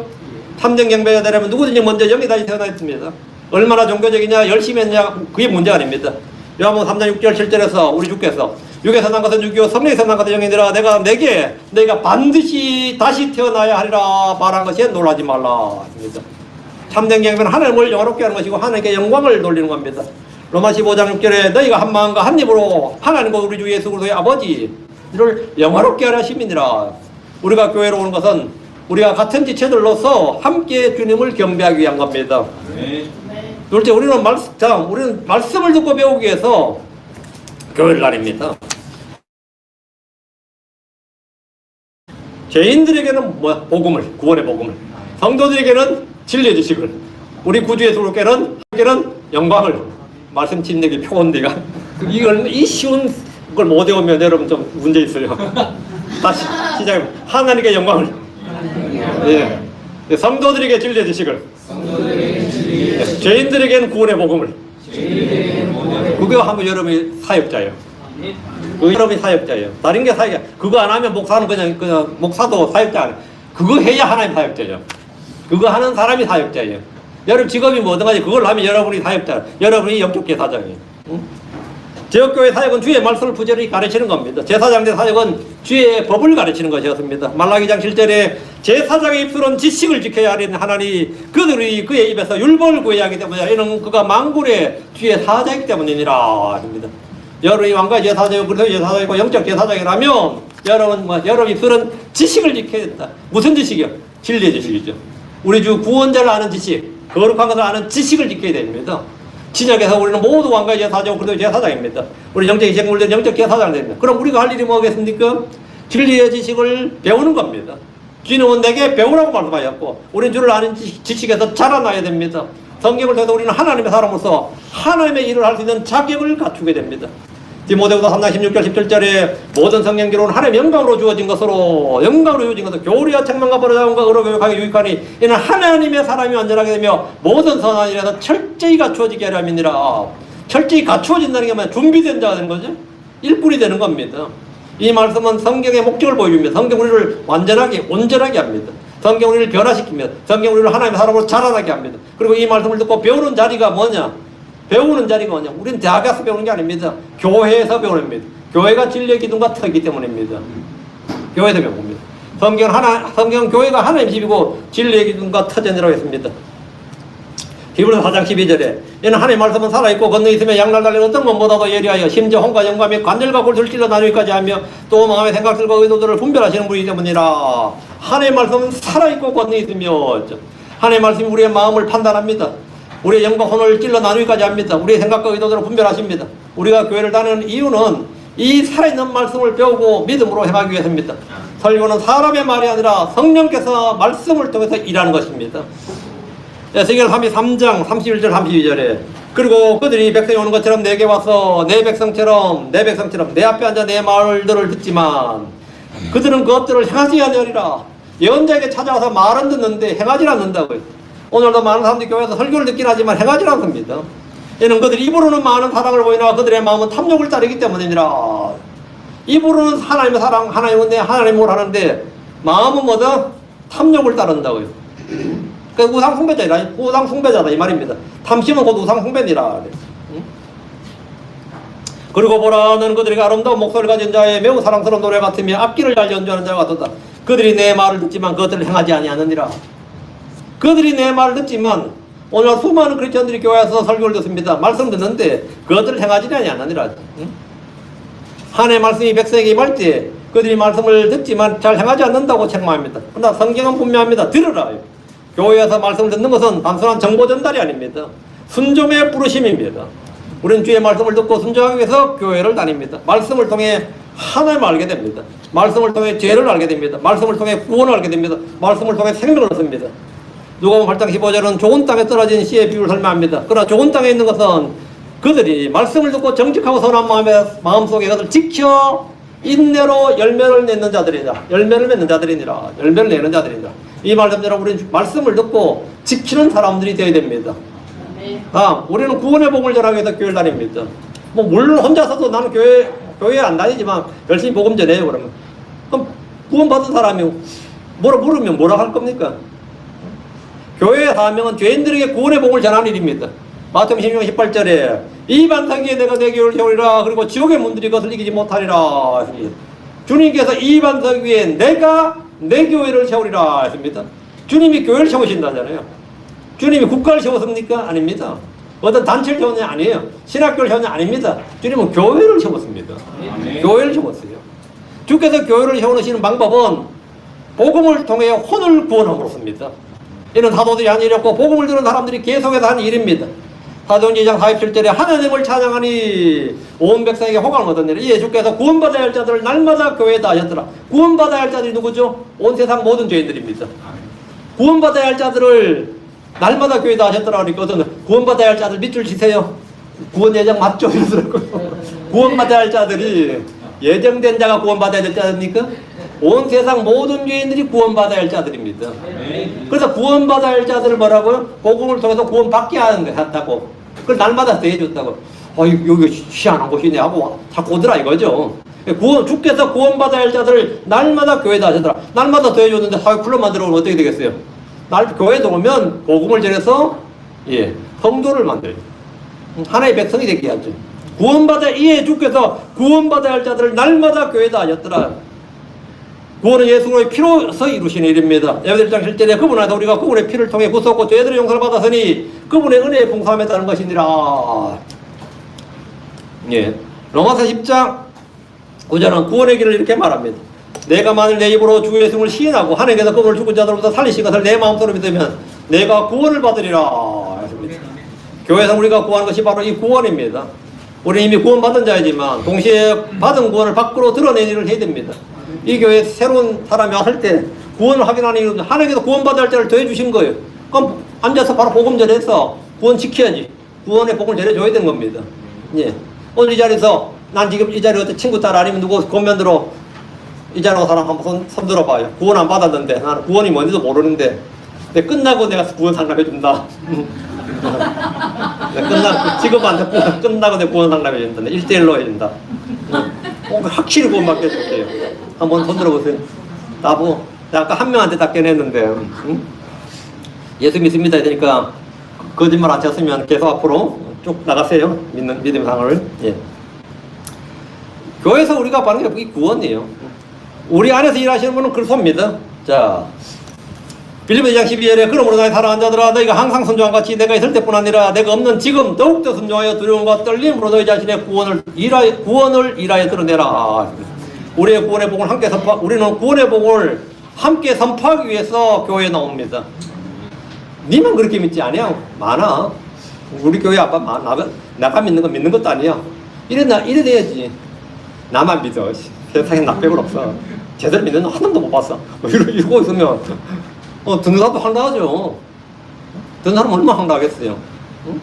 [SPEAKER 1] 참된 경배가 되려면 누구든지 먼저 영이 다시 태어나 있습니다. 얼마나 종교적이냐, 열심히 했냐, 그게 문제가 아닙니다. 요한복음 3장 6절 7절에서 우리 주께서 육에서 난 것은 육이요 성령에서 난 것은 영이니라. 내가 반드시 다시 태어나야 하리라 말한 것에 놀라지 말라. 참된 경배는 하나님을 영화롭게 하는 것이고 하나님께 영광을 돌리는 겁니다. 로마 15장 6절에 너희가 한 마음과 한 입으로 하나님과 우리 주 예수 그리스도의 아버지를 영화롭게 하려 하심이니라. 우리가 교회로 오는 것은 우리가 같은 지체들로서 함께 주님을 경배하기 위한 겁니다. 둘째, 우리는 말씀을 듣고 배우기 위해서 교회를 다닙니다. 죄인들에게는 복음을, 구원의 복음을, 성도들에게는 진리의 지식을, 우리 구주 예수께는 영광을, 말씀 진리의 표현대가 이 쉬운 걸 못 외우면 여러분 좀 문제 있어요. 다시 시작해. 하나님께 영광을, 성도들에게 진리의 지식을, 죄인들에게는 구원의 복음을. 그거 하면 여러분이 사역자예요. 여러분이 사역자예요. 다른 게 사역자. 그거 안 하면 목사는 그냥 목사도 사역자 아니에요. 그거 해야 하나님 사역자예요. 그거 하는 사람이 사역자예요. 여러분 직업이 뭐든 간에 그걸 하면 여러분이 사역자, 여러분이 영적 제사장이에요. 지역교회 사역은 주의 말씀을 부지런히 가르치는 겁니다. 제사장의 사역은 주의 법을 가르치는 것이었습니다. 말라기장 7절에 제사장의 입술은 지식을 지켜야 하는 하나니 그들이 그의 입에서 율법을 구해야 하기 때문에 이는 그가 만군의 주의 사자이기 때문이니라 합니다. 여러분이 왕가의 제사장이고 그리스도의 제사장이고 영적 제사장이라면 여러분 입술은 지식을 지켜야 된다. 무슨 지식이요? 진리의 지식이죠. 우리 주 구원자를 아는 지식, 거룩한 것을 아는 지식을 지켜야 됩니다. 신약에서 우리는 모두 왕가의 제사장, 그리스도의 제사장입니다. 우리 영적인 생물들은 영적 제사장이 됩니다. 그럼 우리가 할 일이 뭐겠습니까? 진리의 지식을 배우는 겁니다. 주님은 내게 배우라고 말씀하셨고 우리는 주를 아는 지식에서 자라나야 됩니다. 성경을 통해서 우리는 하나님의 사람으로서 하나님의 일을 할 수 있는 자격을 갖추게 됩니다. 디모데후서 3장 16절 17절에 모든 성경 기록은 하나님의 영광으로 주어진 것으로 교리와 책망과 버르장과 의로 교육하기 유익하니 이는 하나님의 사람이 완전하게 되며 모든 선한 일에서 철저히 갖추어지게 하려 함이니라. 철저히 갖추어진다는 게 뭐냐? 준비된 자가 되는 거죠. 일꾼이 되는 겁니다. 이 말씀은 성경의 목적을 보여줍니다. 성경 우리를 완전하게 온전하게 합니다. 성경 우리를 변화시킵니다. 성경 우리를 하나님의 사람으로 자라나게 합니다. 그리고 이 말씀을 듣고 배우는 자리가 뭐냐? 배우는 자리가 뭐냐? 우리는 대학 가서 배우는 게 아닙니다. 교회에서 배우는 겁니다. 교회가 진리의 기둥과 터이기 때문입니다. 교회에서 배우는 겁니다. 성경 교회가 하나님 집이고 진리의 기둥과 터전이라고 했습니다. 히브리서 4장 12절에 이는 하나님의 말씀은 살아있고 건너있으며 양날 달린 어떤 것보다도 예리하여 심지어 혼과 영감이 관절과 골수를 찔러 나누기까지 하며 또 마음의 생각들과 의도들을 분별하시는 분이기 때문이라. 하나님의 말씀은 살아있고 건너있으며 하나님의 말씀이 우리의 마음을 판단합니다. 우리의 영과 혼을 찔러 나누기까지 합니다. 우리의 생각과 의도들을 분별하십니다. 우리가 교회를 다니는 이유는 이 살아있는 말씀을 배우고 믿음으로 행하기 위해서입니다. 설교는 사람의 말이 아니라 성령께서 말씀을 통해서 일하는 것입니다. 에스겔 33장 31절 32절에 그리고 그들이 백성이 오는 것처럼 내게 와서 내 백성처럼 내 앞에 앉아 내 말들을 듣지만 그들은 그것들을 행하지 아니하리라. 예언자에게 찾아와서 말은 듣는데 행하지 않는다고요. 오늘도 많은 사람들이 교회에서 설교를 듣긴 하지만 행하지 않습니다. 이는 그들이 입으로는 많은 사랑을 보이나 그들의 마음은 탐욕을 따르기 때문이니라. 입으로는 하나님의 사랑, 하나님은 내 하나님을 하는데 마음은 뭐다? 탐욕을 따른다고요. 그 우상 숭배자다 이 말입니다. 탐심은 곧 우상 숭배니라. 그리고 보라 너는 그들에게 아름다운 목소리를 가진 자의 매우 사랑스러운 노래 같으며 악기를 잘 연주하는 자와 같도다. 그들이 내 말을 듣지만 그것들을 행하지 아니하느니라. 그들이 내 말을 듣지만 오늘 수많은 크리스천들이 교회에서 설교를 듣습니다. 말씀 듣는데 그것들을 행하지 아니하느니라. 하나님의 말씀이 백성에게 임할 때 그들이 말씀을 듣지만 잘 행하지 않는다고 책망합니다. 그러나 성경은 분명합니다. 들으라. 교회에서 말씀을 듣는 것은 단순한 정보 전달이 아닙니다. 순종의 부르심입니다. 우리는 주의 말씀을 듣고 순종하기 위해서 교회를 다닙니다. 말씀을 통해 하나님을 알게 됩니다. 말씀을 통해 죄를 알게 됩니다. 말씀을 통해 구원을 알게 됩니다. 말씀을 통해 생명을 얻습니다. 누가복음 8장 15절은 좋은 땅에 떨어진 씨의 비유를 설명합니다. 그러나 좋은 땅에 있는 것은 그들이 말씀을 듣고 정직하고 선한 마음속에 그것을 지켜 인내로 열매를 맺는 자들이다. 열매를 맺는 자들이니라. 열매를 내는 자들이다. 이 말씀대로 우리는 말씀을 듣고 지키는 사람들이 되어야 됩니다. 우리는 구원의 복음을 전하기 위해서 교회를 다닙니다. 물론 혼자서도 나는 교회 안 다니지만 열심히 복음 전해요. 그럼 구원 받은 사람이 뭐라 물으면 뭐라 할 겁니까? 교회의 사명은 죄인들에게 구원의 복음을 전하는 일입니다. 마태복음 16장 18절에 이 반석위에 내가 내 교회를 세우리라. 그리고 지옥의 문들이 그것을 이기지 못하리라. 주님께서 이 반석 위에 내가 내 교회를 세우리라 했습니다. 주님이 교회를 세우신다잖아요. 주님이 국가를 세웠습니까? 아닙니다. 어떤 단체를 세웠냐? 아니에요. 신학교를 세웠냐? 아닙니다. 주님은 교회를 세웠습니다. 교회를 세웠어요. 주께서 교회를 세우시는 방법은 복음을 통해 혼을 구원함으로씁니다. 이는 사도들이 한 일이었고 복음을 들은 사람들이 계속해서 한 일입니다. 사도행전 2장 47절에 하나님을 찬양하니 온 백성에게 호감을 얻었느니라. 이에 주께서 구원받아야 할 자들을 날마다 교회에다 하셨더라. 구원받아야 할 자들이 누구죠? 온 세상 모든 죄인들입니다. 구원받아야 할 자들을 날마다 교회에다 하셨더라. 그러니까 구원받아야 할 자들 밑줄 치세요. 구원 예정 맞죠? 이러더라고요. 구원받아야 할 자들이 예정된 자가 구원받아야 될 자입니까? 온 세상 모든 죄인들이 구원받아야 할 자들입니다. 그래서 구원받아야 할 자들을 뭐라고요? 복음을 통해서 구원받게 하는 거 같다고. 그걸 날마다 대해줬다고. 여기 희한한 곳이네 하고 자꾸 오더라 이거죠. 주께서 구원받아야 할 자들을 날마다 교회에다 하시더라. 날마다 대해줬는데 클럽만 들어오면 어떻게 되겠어요? 교회에 들어오면 복음을 전해서 성도를 만들어요. 하나의 백성이 되게 하죠. 구원받아 이에 주께서 구원받아야 할 자들을 날마다 교회다 하셨더라. 구원은 예수 그리스도의 피로서 이루신 일입니다. 에베소 1장 7절에 그분 안에서 우리가 그분의 피를 통해 구속고 죄들의 용서를 받았으니 그분의 은혜에 봉사함했다는 것이니라. 예. 로마서 10장 9절은 구원의 길을 이렇게 말합니다. 내가 만일 내 입으로 주 예수를 시인하고 하나님께서 그분을 죽은 자들로부터 살리신 것을 내 마음속으로 믿으면 내가 구원을 받으리라 했습니다. 교회에서 우리가 구하는 것이 바로 이 구원입니다. 우리는 이미 구원받은 자이지만 동시에 받은 구원을 밖으로 드러내는 일을 해야 됩니다. 이 교회에 새로운 사람이 왔을 때 구원을 확인하는 이유는 하나님께서 구원받을 때를 더해주신 거예요. 그럼 앉아서 바로 복음 전해서 구원 지켜야지. 구원의 복을 전해줘야 되는 겁니다. 예. 오늘 이 자리에서 난 지금 이 자리에 어떤 친구 딸 아니면 누구 권면으로 이 자리에 온 사람 한번 손 들어봐요. 구원 안 받았는데 나는 구원이 뭔지도 모르는데 근데 끝나고 내가 구원 상담해준다. 직업한테 끝나고 내가 구원 상담해준다. 1대1로 해준다. 확실히 구원받게 해줄게요. 한번 손 들어보세요. 나보고 내가 아까 한 명한테 딱 깨냈는데 예수 믿습니다 되니까 거짓말 안 쳤으면 계속 앞으로 쭉 나가세요. 믿음 상을. 예. 교회에서 우리가 받는 게 이 구원이에요. 우리 안에서 일하시는 분은 그렇습니다. 자, 빌립보 2장 12절에 그러므로 나의 사랑하는 자들아 너희가 항상 순종한 같이 내가 있을 때뿐 아니라 내가 없는 지금 더욱더 순종하여 두려움과 떨림으로 너희 자신의 구원을 일하여 드러내라. 우리의 구원의 복을 함께 우리는 구원의 복을 함께 선포하기 위해서 교회에 나옵니다. 니만 그렇게 믿지 아니야? 많아. 우리 교회 아빠 나가 믿는 거 믿는 것도 아니야. 이래 돼야지. 나만 믿어. 세상에 나 빼고 없어. 제대로 믿는 한 놈도 못 봤어. 이러고 있으면 듣는 사람도 황당하죠. 듣는 사람 얼마나 황당하겠어요. 응?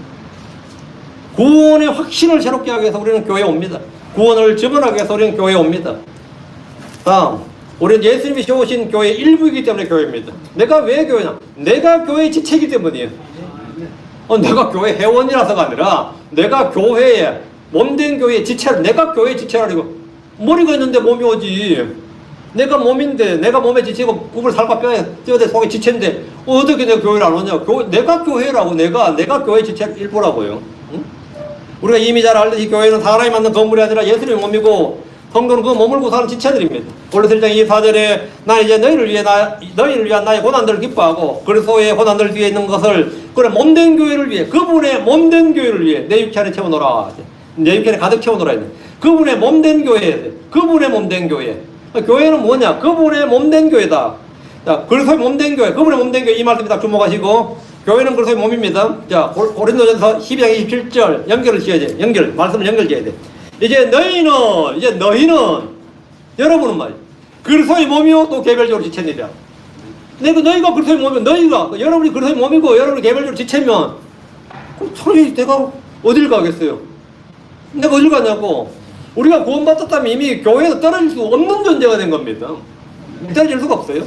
[SPEAKER 1] 구원의 확신을 새롭게 하기 위해서 우리는 교회에 옵니다. 구원을 증언하기 위해서 우리는 교회에 옵니다. 다음, 우리는 예수님이 세우신 교회의 일부이기 때문에 교회입니다. 내가 왜 교회냐? 내가 교회의 지체이기 때문이에요. 내가 교회 회원이라서가 아니라 내가 교회에 몸된 교회의 지체라. 내가 교회의 지체라고. 머리가 있는데 몸이 오지. 내가 몸인데 내가 몸에 지치고 구불 살과 뼈에 뼈대 속에 지체인데 어떻게 내가 교회를 안 오냐? 내가 교회라고. 내가 교회 지체 일부라고요. 응? 우리가 이미 잘 알듯이 교회는 사람이 만든 건물이 아니라 예수님의 몸이고 성도는 그 몸을 구성하는 지체들입니다. 골로새 1장 24절에 나 이제 너희를 위한 나의 고난들을 기뻐하고 그리스도의 고난들 뒤에 있는 것을 그래 몸된 교회를 위해 그분의 몸된 교회를 위해 내 육체 안에 채워놓으라. 내 육체 안에 가득 채워놓으라. 그분의 몸된 교회, 그분의 몸된 교회. 교회는 뭐냐? 그분의 몸된 교회다. 자, 그리스도의 몸된 교회, 그분의 몸된 교회 이 말씀에 딱 주목하시고 교회는 그리스도의 몸입니다. 자, 고린도전서 12장 27절 연결을 지어야 돼. 말씀을 연결지어야 돼. 이제 너희는 여러분은 말이야. 그리스도의 몸이요 또 개별적으로 지체니라. 너희가 그리스도의 몸이면 여러분이 그리스도의 몸이고 여러분이 개별적으로 지체면 그럼 차라리 내가 어딜 가겠어요? 내가 어딜 가냐고. 우리가 구원받았다면 이미 교회에서 떨어질 수 없는 존재가 된 겁니다. 떨어질 수가 없어요.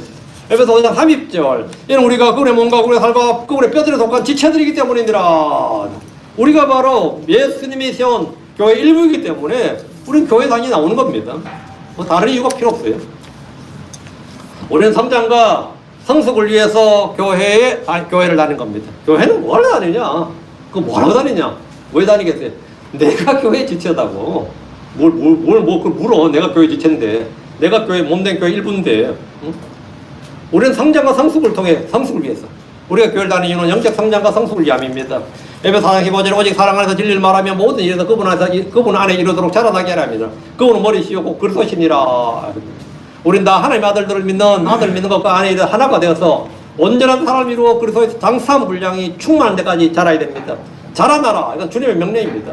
[SPEAKER 1] 에베소 5장 30절 이는 우리가 그분의 몸과 그분의 살과 그분의 뼈들에 속한 지체들이기 때문이니라. 우리가 바로 예수님이 세운 교회 일부이기 때문에 우리는 교회 다니 나오는 겁니다. 뭐 다른 이유가 필요 없어요. 우리는 성장과 성숙을 위해서 교회를 다니는 겁니다. 교회는 뭐하러 다니냐? 뭐하러 다니냐? 왜 다니겠어요? 내가 교회 지체다고. 그걸 물어. 내가 교회 지체인데. 내가 교회 몸된 교회 일부인데. 응? 우리는 성장과 성숙을 위해서. 우리가 교회를 다니는 이유는 영적 성장과 성숙을 위함입니다. 에베소 4장 15절에 오직 사랑 안에서 진리를 말하며 모든 일에서 그분 안에 이르도록 자라나게 하랍니다. 그분은 머리시오고 그리스도시니라. 우린 다 하나님의 아들 믿는 것과 안에 하나가 되어서 온전한 사람을 이루어 그리스도에서 장사한 분량이 충만한 데까지 자라야 됩니다. 자라나라. 이건 주님의 명령입니다.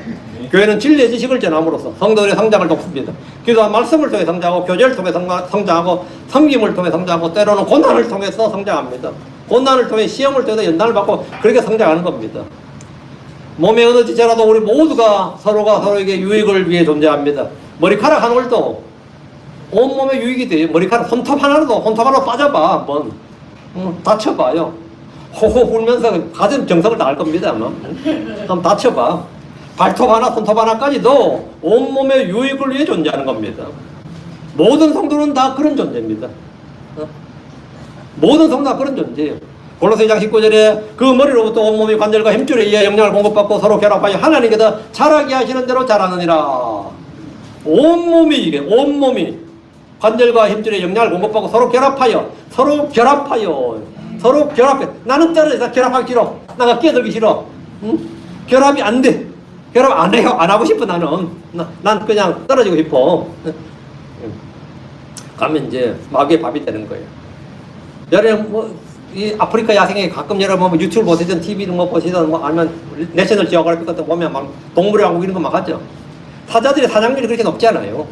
[SPEAKER 1] 교회는 진리의 지식을 전함으로써 성도들의 성장을 돕습니다. 기도와 말씀을 통해 성장하고 교제를 통해 성장하고 섬김을 통해 성장하고 때로는 고난을 통해서 성장합니다. 고난을 통해 시험을 통해 연단을 받고 그렇게 성장하는 겁니다. 몸의 어느 지체라도 우리 모두가 서로가 서로에게 유익을 위해 존재합니다. 머리카락 한 올도 온몸에 유익이 돼요. 머리카락 손톱 하나 빠져봐 한번. 다쳐봐요. 호호 불면서 가슴 정석을 나갈 겁니다. 한번 다쳐봐. 발톱 하나 손톱 하나까지도 온몸의 유익을 위해 존재하는 겁니다. 모든 성도는 다 그런 존재입니다. 모든 성도가 그런 존재예요. 골로새 2장 19절에 그 머리로부터 온몸이 관절과 힘줄에 의해 영향을 공급받고 서로 결합하여 하나님께서 자라게 하시는 대로 자라느니라. 온몸이 이게 온몸이 관절과 힘줄에 영향을 공급받고 서로 결합하여 나는 떨어져서 결합하기 싫어. 나가 끼어들기 싫어. 응? 결합이 안 돼. 결합 안 해요. 안 하고 싶어 나는. 난 그냥 떨어지고 싶어. 가면 이제 마귀의 밥이 되는 거예요. 여러분 이 아프리카 야생에 가끔 여러분 유튜브 보시든 TV 이런 거 보시든 아니면 내셔널 지오그래픽 같은 거 보면 막 동물의 왕국 이런 거 막 하죠. 사자들의 사냥률이 그렇게 높지 않아요.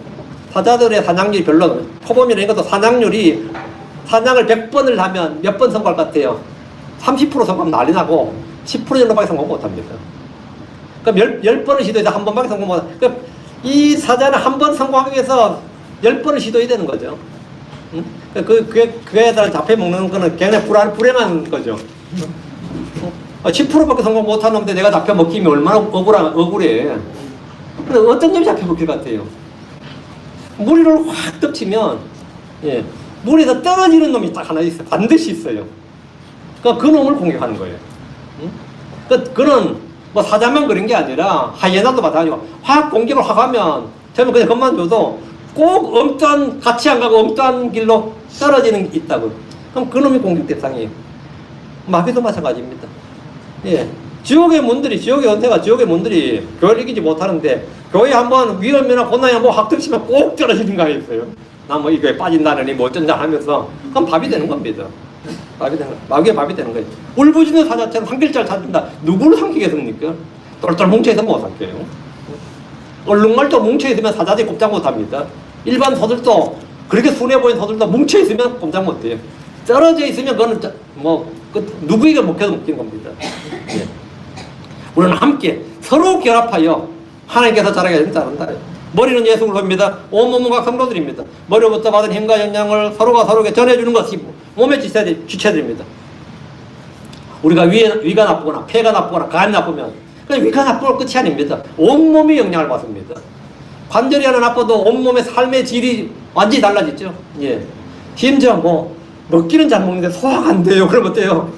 [SPEAKER 1] 사자들의 사냥률이 별로 표범이나 이런 것도 사냥률이 사냥을 100번을 하면 몇 번 성공할 것 같아요. 30% 성공하면 난리 나고 10% 정도밖에 성공 못합니다. 그럼 10번을 시도해서 한 번밖에 성공 못합니다. 그러니까 이 사자는 한 번 성공하기 위해서 10번을 시도해야 되는 거죠. 응? 그 애들 잡혀먹는 거는 굉장히 불행한 거죠. 10%밖에 성공 못하는데 내가 잡혀먹기면 얼마나 억울해. 근데 어떤 점이 잡혀먹힐 것 같아요? 무리를 확 덮치면, 예, 물에서 떨어지는 놈이 딱 하나 있어요. 반드시 있어요. 그 놈을 공격하는 거예요. 응? 그는 뭐 사자만 그런 게 아니라 하이에나도 마찬가지고 확 공격을 확 하면 처음에 그냥 것만 줘도 꼭 엉뚱한, 같이 안 가고 엉뚱한 길로 떨어지는 게 있다고. 그럼 그놈이 공격 대상이에요. 마귀도 마찬가지입니다. 예. 지옥의 은혜가 지옥의 문들이 교회를 이기지 못하는데, 교회 한번 위험이나 고난이 한번 확 덮치면 꼭 떨어지는 거 있어요. 나 뭐 이거에 빠진다느니 뭐 어쩐다 하면서, 그럼 밥이 되는 겁니다. 마귀의 밥이 되는 거예요. 울부짖는 사자처럼 한 글자를 찾는다. 누구를 삼키겠습니까? 똘똘 뭉쳐있으면 못 삼켜요. 얼룩말도 뭉쳐있으면 사자들이 꼼짝 못합니다. 일반 소들도 그렇게 순해 보이는 소들도 뭉쳐있으면 꼼짝 못해요. 떨어져 있으면 그거는 누구에게 먹혀도 먹힌 겁니다. 예. 우리는 함께 서로 결합하여 하나님께서 자라게 자란다. 머리는 예수 그리스도입니다. 온몸은 각 성도들입니다. 머리로부터 받은 힘과 영향을 서로가 서로에게 전해주는 것이 몸의 지체들입니다. 우리가 위가 나쁘거나 폐가 나쁘거나 간이 나쁘면 그냥 위가 나쁘면 끝이 아닙니다. 온몸이 영향을 받습니다. 관절이 하나 나빠도 온몸의 삶의 질이 완전히 달라지죠. 예. 심지어 먹기는 잘 먹는데 소화가 안 돼요. 그럼 어때요?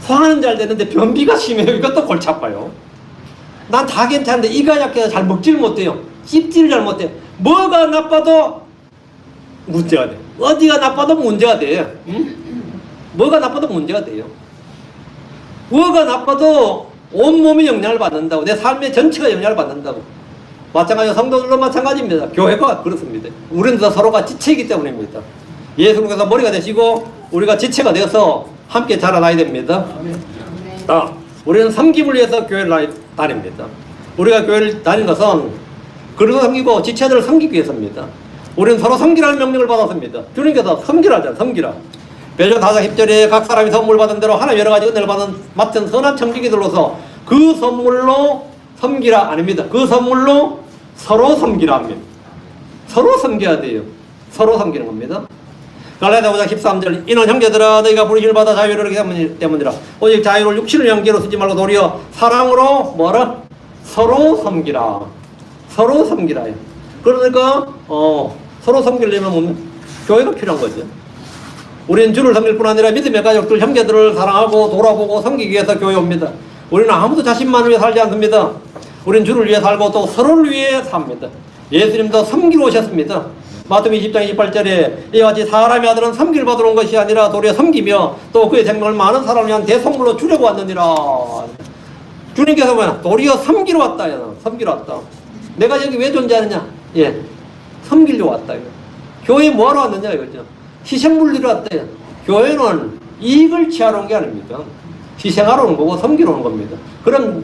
[SPEAKER 1] 소화는 잘 되는데 변비가 심해요. 이것도 골치 아파요. 난 다 괜찮은데 이가 약해서 잘 먹지를 못해요. 씹지를 잘 못해요. 뭐가 나빠도 문제가 돼요. 어디가 나빠도 문제가 돼요. 응? 뭐가 나빠도 문제가 돼요. 뭐가 나빠도 온몸이 영향을 받는다고. 내 삶의 전체가 영향을 받는다고. 마찬가지로 성도들도 마찬가지입니다. 교회가 그렇습니다. 우리는 다 서로가 지체이기 때문입니다. 예수님께서 머리가 되시고 우리가 지체가 되어서 함께 자라나야 됩니다. 우리는 섬김을 위해서 교회를 다닙니다. 우리가 교회를 다니는 것은 그리스도 섬기고 지체들을 섬기기 위해서입니다. 우리는 서로 섬기라는 명령을 받았습니다. 주님께서 섬기라잖아요. 섬기라. 베드로 4장 10절에 각 사람이 선물 받은 대로 하나님 여러 가지 은혜를 맡은 선한 청지기들로서 그 선물로 섬기라 아닙니다. 그 선물로 서로 섬기라 합니다. 서로 섬겨야 돼요. 서로 섬기는 겁니다. 갈라디아 5장 13절 이는 형제들아 너희가 부르심을 받아 자유를 얻기 때문이라. 오직 자유를 육신을 연기로 쓰지 말고 도리어 사랑으로 서로 섬기라. 서로 섬기라. 그러니까 서로 섬기려면 교회가 필요한 거죠. 우리는 주를 섬길 뿐 아니라 믿음의 가족들 형제들을 사랑하고 돌아보고 섬기기 위해서 교회에 옵니다. 우리는 아무도 자신만을 위해 살지 않습니다. 우리는 주를 위해 살고 또 서로를 위해 삽니다. 예수님도 섬기러 오셨습니다. 마태복음 20장 28절에 이와 같이 사람의 아들은 섬기를 받으러 온 것이 아니라 도리어 섬기며 또 그의 생명을 많은 사람을 위한 대속물로 주려고 왔느니라. 주님께서 뭐야? 도리어 섬기러 왔다. 섬기러 왔다. 내가 여기 왜 존재하느냐? 예, 섬기려고 왔다. 교회에 뭐하러 왔느냐 이거죠. 희생물 드리러 왔다. 교회는 이익을 취하러 온 게 아닙니다. 희생하러 오는 거고 섬기러 오는 겁니다. 그럼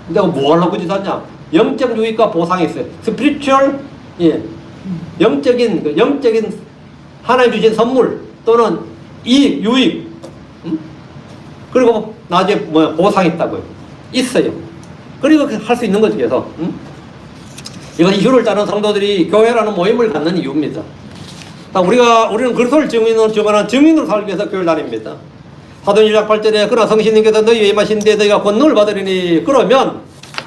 [SPEAKER 1] 내가 뭐 하려고 그지 샀냐? 영적 유익과 보상이 있어요. 스피리추얼, 예, 영적인 하나님 주신 선물 또는 이익, 유익, 그리고 나중에 보상이 있다고요. 있어요. 그리고 할 수 있는 거죠. 그래서 이것이 주를 따르는 성도들이 교회라는 모임을 갖는 이유입니다. 우리는 그리스도를 증인으로 살기 위해서 교회를 다닙니다. 사도행전 1장 8절에 그러나 성신님께서 너희에 임하신 데 너희가 권능을 받으리니 그러면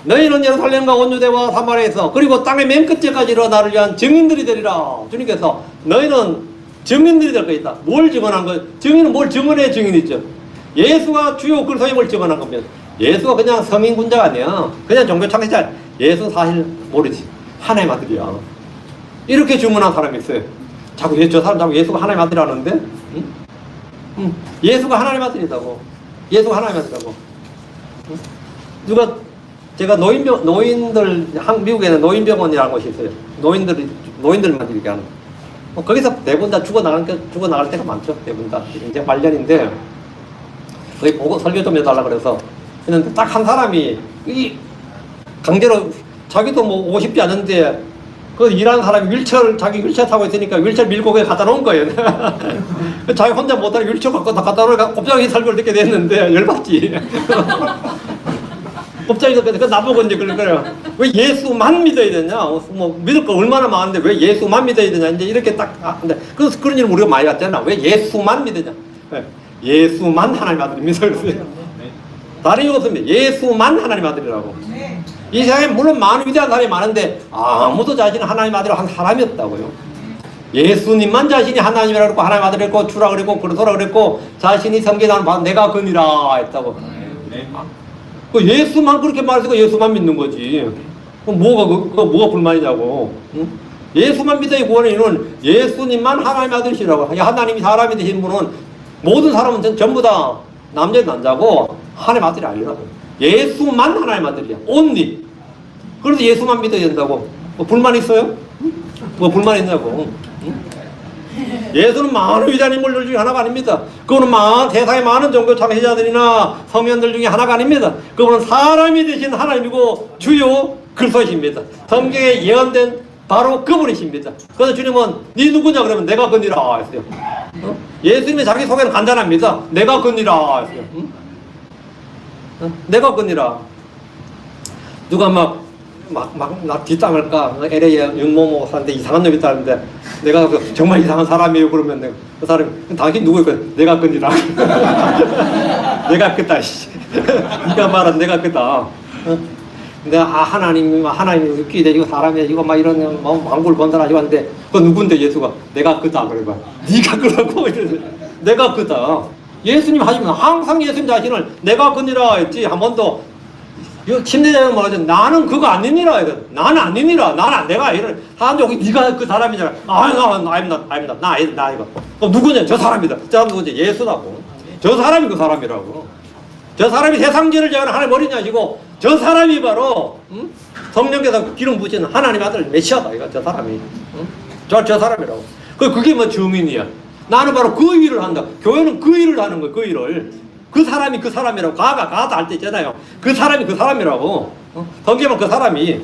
[SPEAKER 1] 너희는 예루살렘과 온 유대와 사마리아에서 그리고 땅의 맨 끝에까지로 나를 위한 증인들이 되리라. 주님께서 너희는 증인들이 될 것이다. 뭘 증언한 거? 증인은 뭘 증언해? 증인이 있죠. 예수가 주요 그리스도임을 증언한 겁니다. 예수가 그냥 성인군자가 아니야. 그냥 종교 창시자. 예수 사실 모르지. 하나님 아들이야. 이렇게 주문한 사람이 있어요. 저 사람 자꾸 예수가 하나님 아들이라는데? 응? 예수가 하나님 아들이라고. 예수가 하나님 아들이라고. 응? 제가 노인들, 미국에는 노인병원이라는 곳이 있어요. 노인들만 이렇게 하는. 거기서 대부분 다 죽어나갈 때가 많죠. 대부분 다. 이제 말년인데, 거기 보고 설교 좀 해달라 그래서 했는데 딱 한 사람이, 강제로, 자기도 뭐 50대 않은데, 그 일하는 사람이 자기 휠체어 타고 있으니까 휠체어 밀고 그냥 갖다 놓은 거예요. 자기 혼자 못하는 휠체어 갖다 놓으니까 갑자기 설교를 듣게 됐는데, 열받지. 갑자기 그 나보고 이제 그래요. 왜 예수만 믿어야 되냐? 뭐 믿을 거 얼마나 많은데 왜 예수만 믿어야 되냐? 이제 이렇게 딱 근데 그런 일 우리가 많이 봤잖아. 왜 예수만 믿으냐? 예수만 하나님 아들입니다. 다른 이유 없습니다. 예수만 하나님 아들이라고. 이 세상에 물론 많은 위대한 사람이 많은데 아무도 자신은 하나님 아들이라고 한 사람이 없다고요. 예수님만 자신이 하나님이라고 그랬고 하나님 아들이랬고 주라 그랬고 그러더라 그랬고 자신이 섬기다는 내가 그니라 했다고. 예수만 그렇게 말해서 예수만 믿는 거지. 그럼 뭐가 불만이냐고. 응? 예수만 믿어야 구원의 이유는 예수님만 하나님의 아들이시라고. 하나님이 사람이 되신 분은 모든 사람은 전부 다 남자인 남자고 하나님의 아들이 아니라고. 예수만 하나님의 아들이야. only. 그래서 예수만 믿어야 된다고. 뭐 불만 있어요? 뭐 불만 있냐고. 응? 예수는 많은 위대한 인물들 중에 하나가 아닙니다. 그분은 세상에 많은 종교 창시자들이나 성현들 중에 하나가 아닙니다. 그분은 사람이 되신 하나님이고 주요 그리스도이십니다. 성경에 예언된 바로 그분이십니다. 그래서 주님은 네 누구냐 그러면 내가 그니라 했어요. 예수님의 자기 소개는 간단합니다. 내가 그니라 했어요. 내가 그니라. 누가 나 뒷담을까? LA에 윤모모 사는데 이상한 놈이 있다는데 내가 정말 이상한 사람이에요. 그러면 그 사람이 당신 누구일까? 내가 그니라. 내가 그다. 네가 말한 내가 그다. 근데 하나님이 웃기대 이거 사람이야 이거 막 이런 망굴 건달하지 하는데 그 누군데 예수가 내가 그다 그래 봐. 네가 그라고 내가 그다. 예수님 하시면 항상 예수님 자신을 내가 그니라 했지 한 번도. 침례자는 뭐라죠? 나는 그거 아니니라. 나는 아니니라. 내가 이런 사람들 네가 그 사람이잖아. 나 이거. 누구냐? 저 사람이다. 저 사람 누구지? 예수라고. 저 사람이 그 사람이라고. 저 사람이 세상 죄를 제하는 하나님 어린아이고 저 사람이 바로 성령께서 기름 부으신 하나님 아들 메시아다. 이거 저 사람이. 저 사람이라고. 그게 뭐 증인이야. 나는 바로 그 일을 한다. 교회는 그 일을 하는 거야. 그 일을. 그 사람이 그 사람이라고. 가다 할 때 있잖아요. 그 사람이 그 사람이라고. 성경은 그 사람이.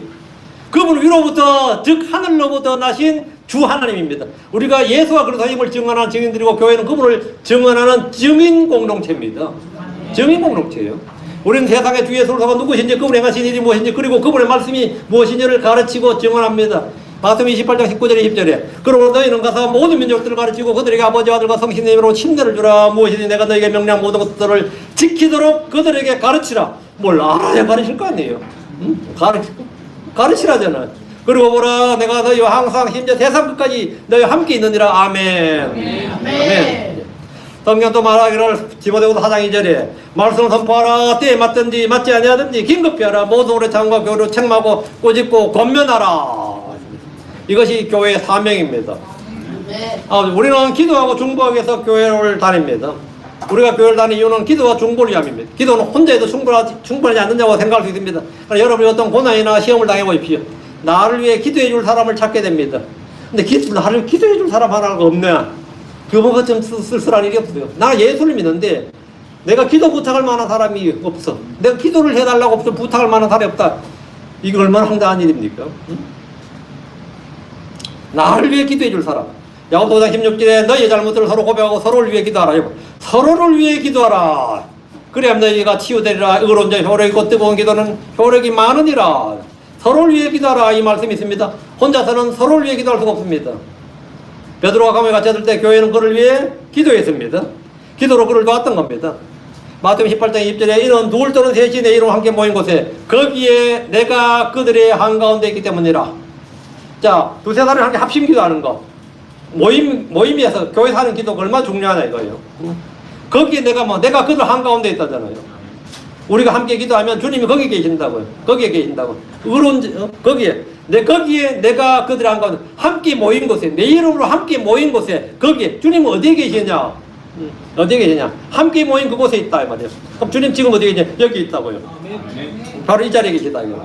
[SPEAKER 1] 그분 위로부터, 즉 하늘로부터 나신 주 하나님입니다. 우리가 예수와 그리스도임을 증언하는 증인들이고 교회는 그분을 증언하는 증인 공동체입니다. 증인 공동체예요. 우리는 세상의 주 예수를 통해 누구신지 그분의 행하신 일이 무엇인지 그리고 그분의 말씀이 무엇인지를 가르치고 증언합니다. 마태복음 28장 19절에 20절에 그러므로 너희는 가서 모든 민족들을 가르치고 그들에게 아버지와 아들과 성신의 이름으로 침례를 주라. 무엇이든 내가 너희에게 명령한 모든 것들을 지키도록 그들에게 가르치라. 뭘 알아야 가르칠 거 아니에요. 응? 가르치라잖아. 그리고 보라 내가 너희와 항상 심지어 세상 끝까지 너희와 함께 있느니라. 아멘. 아멘. 성경도 말하기를 디모데후서 4장 2절에 말씀을 선포하라. 때에 맞든지 맞지 아니하든지 긴급히 하라. 모든 오래 참과 교로 책망하고 꾸짖고 권면하라. 이것이 교회의 사명입니다. 우리는 기도하고 중보하기 위해서 교회를 다닙니다. 우리가 교회를 다니는 이유는 기도와 중보를 위함입니다. 기도는 혼자 해도 충분하지 않느냐고 생각할 수 있습니다. 그러나 여러분이 어떤 고난이나 시험을 당해보십시오. 나를 위해 기도해 줄 사람을 찾게 됩니다. 근데 나를 기도해 줄 사람 하나가 없네. 그거가 좀 쓸쓸한 일이 없어요. 나 예수를 믿는데 내가 기도 부탁할 만한 사람이 없어. 내가 기도를 해달라고 부탁할 만한 사람이 없다. 이게 얼마나 황당한 일입니까? 응? 나를 위해 기도해 줄 사람. 야고보서 5장 16절에 너희의 잘못들을 서로 고백하고 서로를 위해 기도하라. 서로를 위해 기도하라. 그래야 너희가 치유되리라. 의로운 자 효력이고 뜨거운 기도는 효력이 많으니라. 서로를 위해 기도하라. 이 말씀이 있습니다. 혼자서는 서로를 위해 기도할 수가 없습니다. 베드로가 감옥에 갇혔을 때 교회는 그를 위해 기도했습니다. 기도로 그를 도왔던 겁니다. 마태복음 18장 20절에 이는 둘 또는 셋이 내 이름으로 함께 모인 곳에 거기에 내가 그들의 한가운데 있기 때문이라. 자, 두세 사람이 함께 합심 기도하는 거. 모임에서 교회 사는 기도가 얼마나 중요하냐 이거예요. 거기에 내가 그들 한가운데 있다잖아요. 우리가 함께 기도하면 주님이 거기 계신다고요. 거기에 계신다고. 거기에 내가 그들 한가운데 함께 모인 곳에, 내 이름으로 함께 모인 곳에, 거기에 주님은 어디에 계시냐? 어디에 계시냐? 함께 모인 그곳에 있다 이 말이에요. 그럼 주님 지금 어디에 계시냐? 여기 있다고요. 바로 이 자리에 계시다 이거.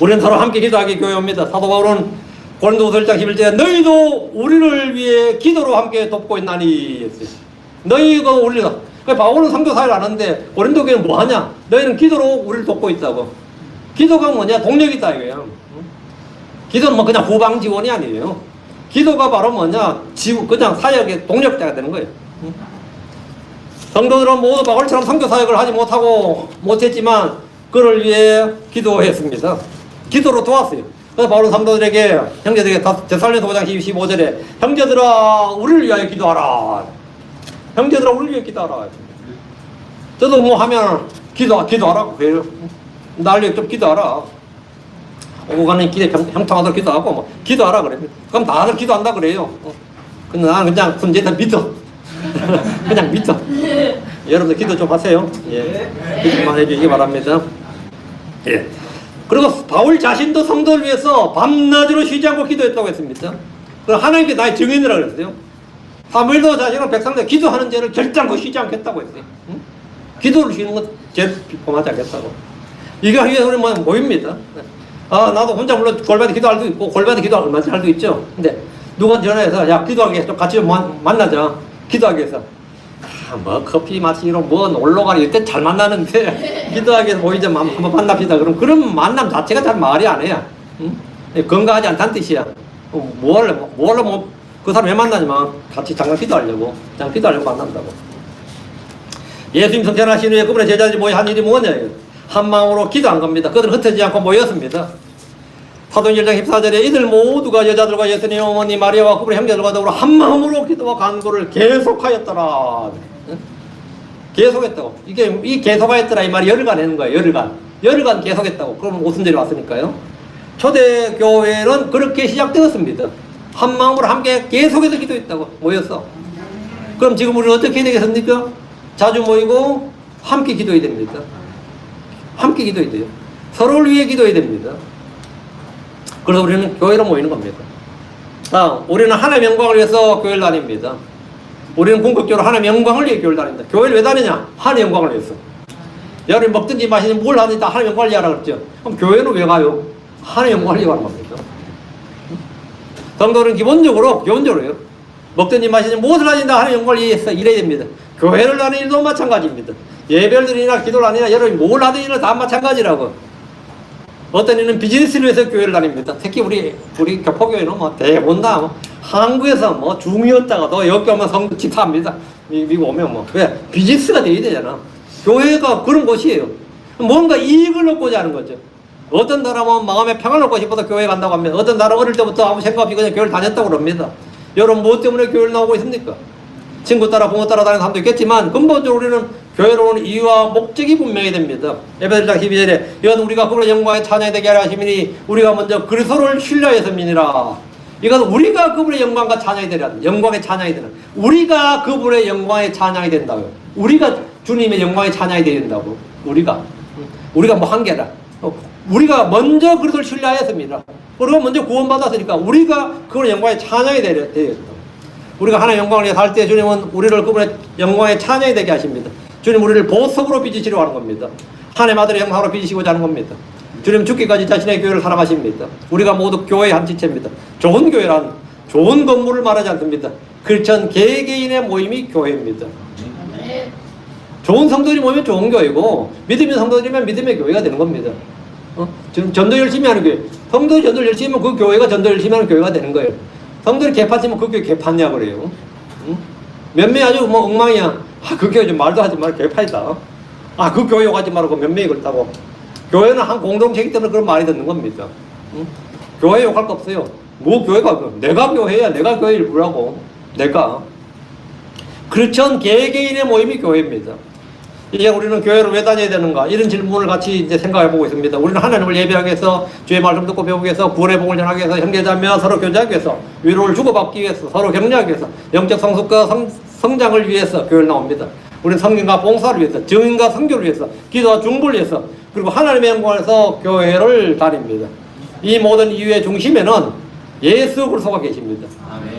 [SPEAKER 1] 우리는 서로 함께 기도하기 교회 옵니다. 사도 바울은 고린도후서 1장 11절에 너희도 우리를 위해 기도로 함께 돕고 있나니 했어요. 너희가 우리가. 바울은 선교사를 하는데 고린도 교회는 뭐 하냐? 너희는 기도로 우리를 돕고 있다고. 기도가 뭐냐? 동력이다 이거예요. 기도는 뭐 그냥 후방 지원이 아니에요. 기도가 바로 뭐냐? 그냥 사역의 동력자가 되는 거예요. 성도들은 모두 바울처럼 선교 사역을 하지 못했지만 그를 위해 기도했습니다. 기도로 도왔어요. 그래서 바울은 성도들에게, 형제들에게 데살로니가 5장 15절에 형제들아 우리를 위하여 기도하라. 형제들아 우리를 위해 기도하라. 저도 뭐 하면 기도하라고 그래요. 날 위해 좀 기도하라. 오고 가는 길에 형통하도록 기도하고 뭐 기도하라 그래요. 그럼 다들 기도한다 그래요. 근데 나는 그냥 순전히 믿어. 그냥 믿어. 여러분들 기도 좀 하세요. 예. 기도만 해주시기 바랍니다. 예. 그리고 바울 자신도 성도를 위해서 밤낮으로 쉬지 않고 기도했다고 했습니다. 그럼 하나님께 나의 증인이라고 그랬어요. 사무엘도 자신은 백성들 기도하는 죄를 결단코 쉬지 않겠다고 했어요. 응? 기도를 쉬는 건 죄 비범하지 않겠다고. 이게 우리 모입니다. 나도 혼자 물론 골반에 기도할 수도 있고 골반에 기도할 얼마든지 할 수 있죠. 근데 누가 전화해서 야 기도하기 위해서 같이 만나자. 기도하기 위해서. 뭐 커피 마시러 뭐 놀러 가니 이때 잘 만나는데 기도하기 위해서 모이자 한번 만납시다. 그럼 만남 자체가 잘 말이 안 해요. 응? 건강하지 않다는 뜻이야. 그 사람 왜 만나지만 같이 잠깐 기도하려고 만난다고. 예수님 성천하신 후에 그분의 제자들이 모여 한 일이 뭐냐? 한 마음으로 기도한 겁니다. 그들은 흩어지지 않고 모였습니다. 사도행전 1장 14절에 이들 모두가 여자들과 예수님 어머니 마리아와 그분의 형제들과 더불어 한 마음으로 기도와 간구를 계속하였더라. 계속했다고. 이 계속하였더라 이 말이 열흘간 하는 거예요. 열흘간 계속했다고. 그럼 오순절이 왔으니까요. 초대교회는 그렇게 시작되었습니다. 한 마음으로 함께 계속해서 기도했다고 모였어. 그럼 지금 우리는 어떻게 해야 되겠습니까? 자주 모이고 함께 기도해야 됩니다. 함께 기도해야 돼요. 서로를 위해 기도해야 됩니다. 그래서 우리는 교회로 모이는 겁니다. 우리는 하나님의 영광을 위해서 교회를 다닙니다. 우리는 궁극적으로 하나님의 영광을 위해 교회를 다닙니다. 교회를 왜 다니냐? 하나님의 영광을 위해서. 여러분 먹든지 마시든지 뭘 하든지 다 하나님의 영광을 위하라 그랬죠. 그럼 교회는 왜 가요? 하나님의 영광을 위해 가는 겁니다. 성도는 기본적으로요. 먹든지 마시든지 무엇을 하든지 다 하나님의 영광을 위해서 일해야 됩니다. 교회를 하는 일도 마찬가지입니다. 예배를 드리나 기도를 하느냐 여러분이 뭘 하든지 다 마찬가지라고. 어떤 이는 비즈니스를 위해서 교회를 다닙니다. 특히 우리 교포교회는 뭐 대본다 한국에서 중이었다가도 여기 오면 성도 집사합니다. 미국 오면 왜? 비즈니스가 돼야 되잖아. 교회가 그런 곳이에요. 뭔가 이익을 얻고자 하는 거죠. 어떤 사람은 마음에 평안을 얻고 싶어서 교회 간다고 합니다. 어떤 사람은 어릴 때부터 아무 생각 없이 그냥 교회를 다녔다고 그럽니다. 여러분 무엇 때문에 교회를 나오고 있습니까? 친구 따라 부모 따라 다니는 사람도 있겠지만 근본적으로 우리는 교회로 오는 이유와 목적이 분명히 됩니다. 에베소서 12절에 이건 우리가 그분의 영광에 찬양이 되게 하려 하심이니 우리가 먼저 그리스도를 신뢰하였음이니라. 이건 우리가 그분의 영광과 찬양이 되라. 영광의 찬양이 되라. 우리가 그분의 영광에 찬양이 된다고요. 우리가 주님의 영광에 찬양이 된다고. 우리가 뭐 한 개라. 우리가 먼저 그리스도를 신뢰하였습니다. 우리가 먼저 구원받았으니까 우리가 그분의 영광에 찬양이 되겠다. 우리가 하나님의 영광을 위해 살 때 주님은 우리를 그분의 영광에 찬양이 되게 하십니다. 주님 우리를 보석으로 빚으시려고 하는 겁니다. 하나님 아들의 영광으로 빚으시고자 하는 겁니다. 주님 죽기까지 자신의 교회를 사랑하십니다. 우리가 모두 교회의 한 지체입니다. 좋은 교회란 좋은 건물을 말하지 않습니다. 크리스천 개개인의 모임이 교회입니다. 좋은 성도들이 모이면 좋은 교회고 믿음의 성도들이면 믿음의 교회가 되는 겁니다. 전도 열심히 하는 교회. 성도들이 전도 열심히 하면 그 교회가 전도 열심히 하는 교회가 되는 거예요. 성도들이 개판치면 그 교회 개판이야 그래요. 몇 명이 아주 엉망이야. 그 교회 좀 말도 하지 말고 개판이다. 그 교회 오가지 말고 몇 명이 그렇다고. 교회는 한 공동체이기 때문에 그런 말이 듣는 겁니다. 교회 욕할 거 없어요. 뭐 교회가 내가 교회야. 내가 교회 일부라고. 내가. 크리스천 개개인의 모임이 교회입니다. 이제 우리는 교회를 왜 다녀야 되는가? 이런 질문을 같이 이제 생각해 보고 있습니다. 우리는 하나님을 예배하기 위해서, 주의 말씀 듣고 배우기 위해서, 구원의 복을 전하기 위해서, 형제자매 서로 교제하기 위해서, 위로를 주고받기 위해서, 서로 격려하기 위해서, 영적 성숙과 성장을 위해서 교회를 나옵니다. 우리는 성경과 봉사를 위해서, 증인과 선교를 위해서, 기도와 중보를 위해서, 그리고 하나님의 영광을 위해서 교회를 다닙니다. 이 모든 이유의 중심에는 예수 그리스도가 계십니다.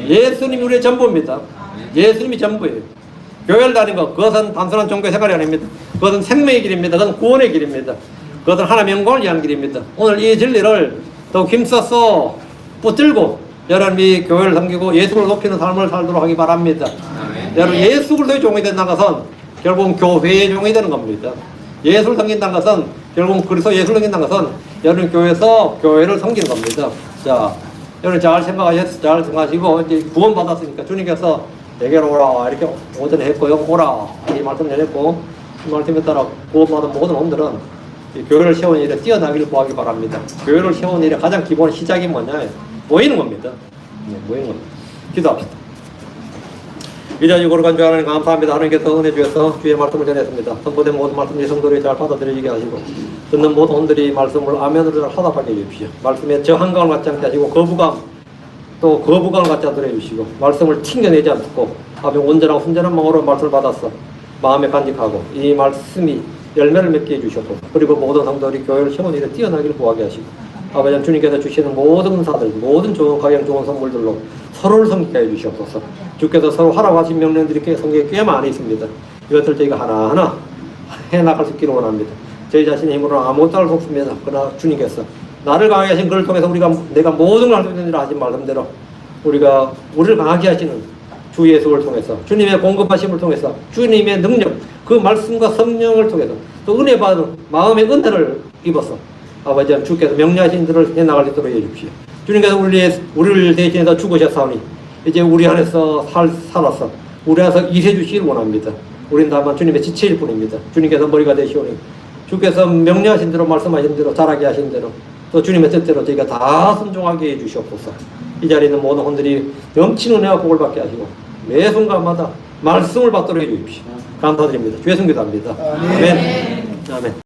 [SPEAKER 1] 예수님이 우리의 전부입니다. 예수님이 전부예요. 교회를 다니는 것, 그것은 단순한 종교 생활이 아닙니다. 그것은 생명의 길입니다. 그것은 구원의 길입니다. 그것은 하나님의 영광을 위한 길입니다. 오늘 이 진리를 더욱 힘써서 붙들고 여러분이 교회를 섬기고 예수를 높이는 삶을 살도록 하기 바랍니다. 여러분, 예수 그리스도의 종이 된다는 것은 결국 교회의 종이 되는 겁니다. 예수를 섬긴다는 것은 결국 그리스도 예수를 섬긴다는 것은 여러분 교회에서 교회를 섬기는 겁니다. 자, 여러분 잘 생각하시고 이제 구원받았으니까 주님께서 내게로 오라 이렇게 오전에 했고요. 오라 이 말씀 전했고 이 말씀에 따라 구원받은 모든 분들은 이 교회를 세우는 일에 뛰어나기를 구하기 바랍니다. 교회를 세우는 일의 가장 기본 시작이 뭐냐? 모이는 겁니다. 모이는 겁니다. 기도합시다. 위대하시고 거룩한 주 하나님 감사합니다. 하나님께서 은혜 주셔서 주의 말씀을 전했습니다. 선포된 모든 말씀 성도들이 잘 받아들이게 하시고 듣는 모든 분들이 말씀을 아멘으로 잘 화답하게 해주십시오. 말씀에 저항감을 갖지 않게 하시고 거부감을 갖지 않도록 해주시고 말씀을 튕겨내지 않고 아버지 온전하고 순전한 마음으로 말씀을 받았어 마음에 간직하고 이 말씀이 열매를 맺게 해주셨고 그리고 모든 성도들이 교회를 세우는 일에 뛰어나기를 구하게 하시고 아버지 주님께서 주시는 모든 은사들 모든 좋은 가장 좋은 선물들로 서로를 섬기게 해주시옵소서. 주께서 서로 하라고 하신 명령들이 성경에 꽤 많이 있습니다. 이것들 저희가 하나하나 해나갈 수 있기를 원합니다. 저희 자신의 힘으로 아무것도 할 수 없습니다. 그러나 주님께서 나를 강하게 하신 그를 통해서 내가 모든 걸 할 수 있느니라 하신 말씀대로 우리를 강하게 하시는 주 예수를 통해서 주님의 공급하심을 통해서 주님의 능력 그 말씀과 성령을 통해서 또 은혜 받은 마음의 은혜를 입어서 아버지 주께서 명령하신 대로 해나갈 수 있도록 해주십시오. 주님께서 우리를 대신해서 죽으셨사오니 이제 우리 안에서 살아서 우리 안에서 일해 주시길 원합니다. 우리는 다만 주님의 지체일 뿐입니다. 주님께서 머리가 되시오니 주께서 명령하신 대로 말씀하신 대로 잘하게 하신 대로 또 주님의 뜻대로 저희가 다 순종하게 해주시옵소서. 이 자리에 있는 모든 분들이 넘치는 은혜와 복을 받게 하시고 매 순간마다 말씀을 받도록 해주십시오. 감사드립니다. 주의 성기도합니다. 아멘. 아멘.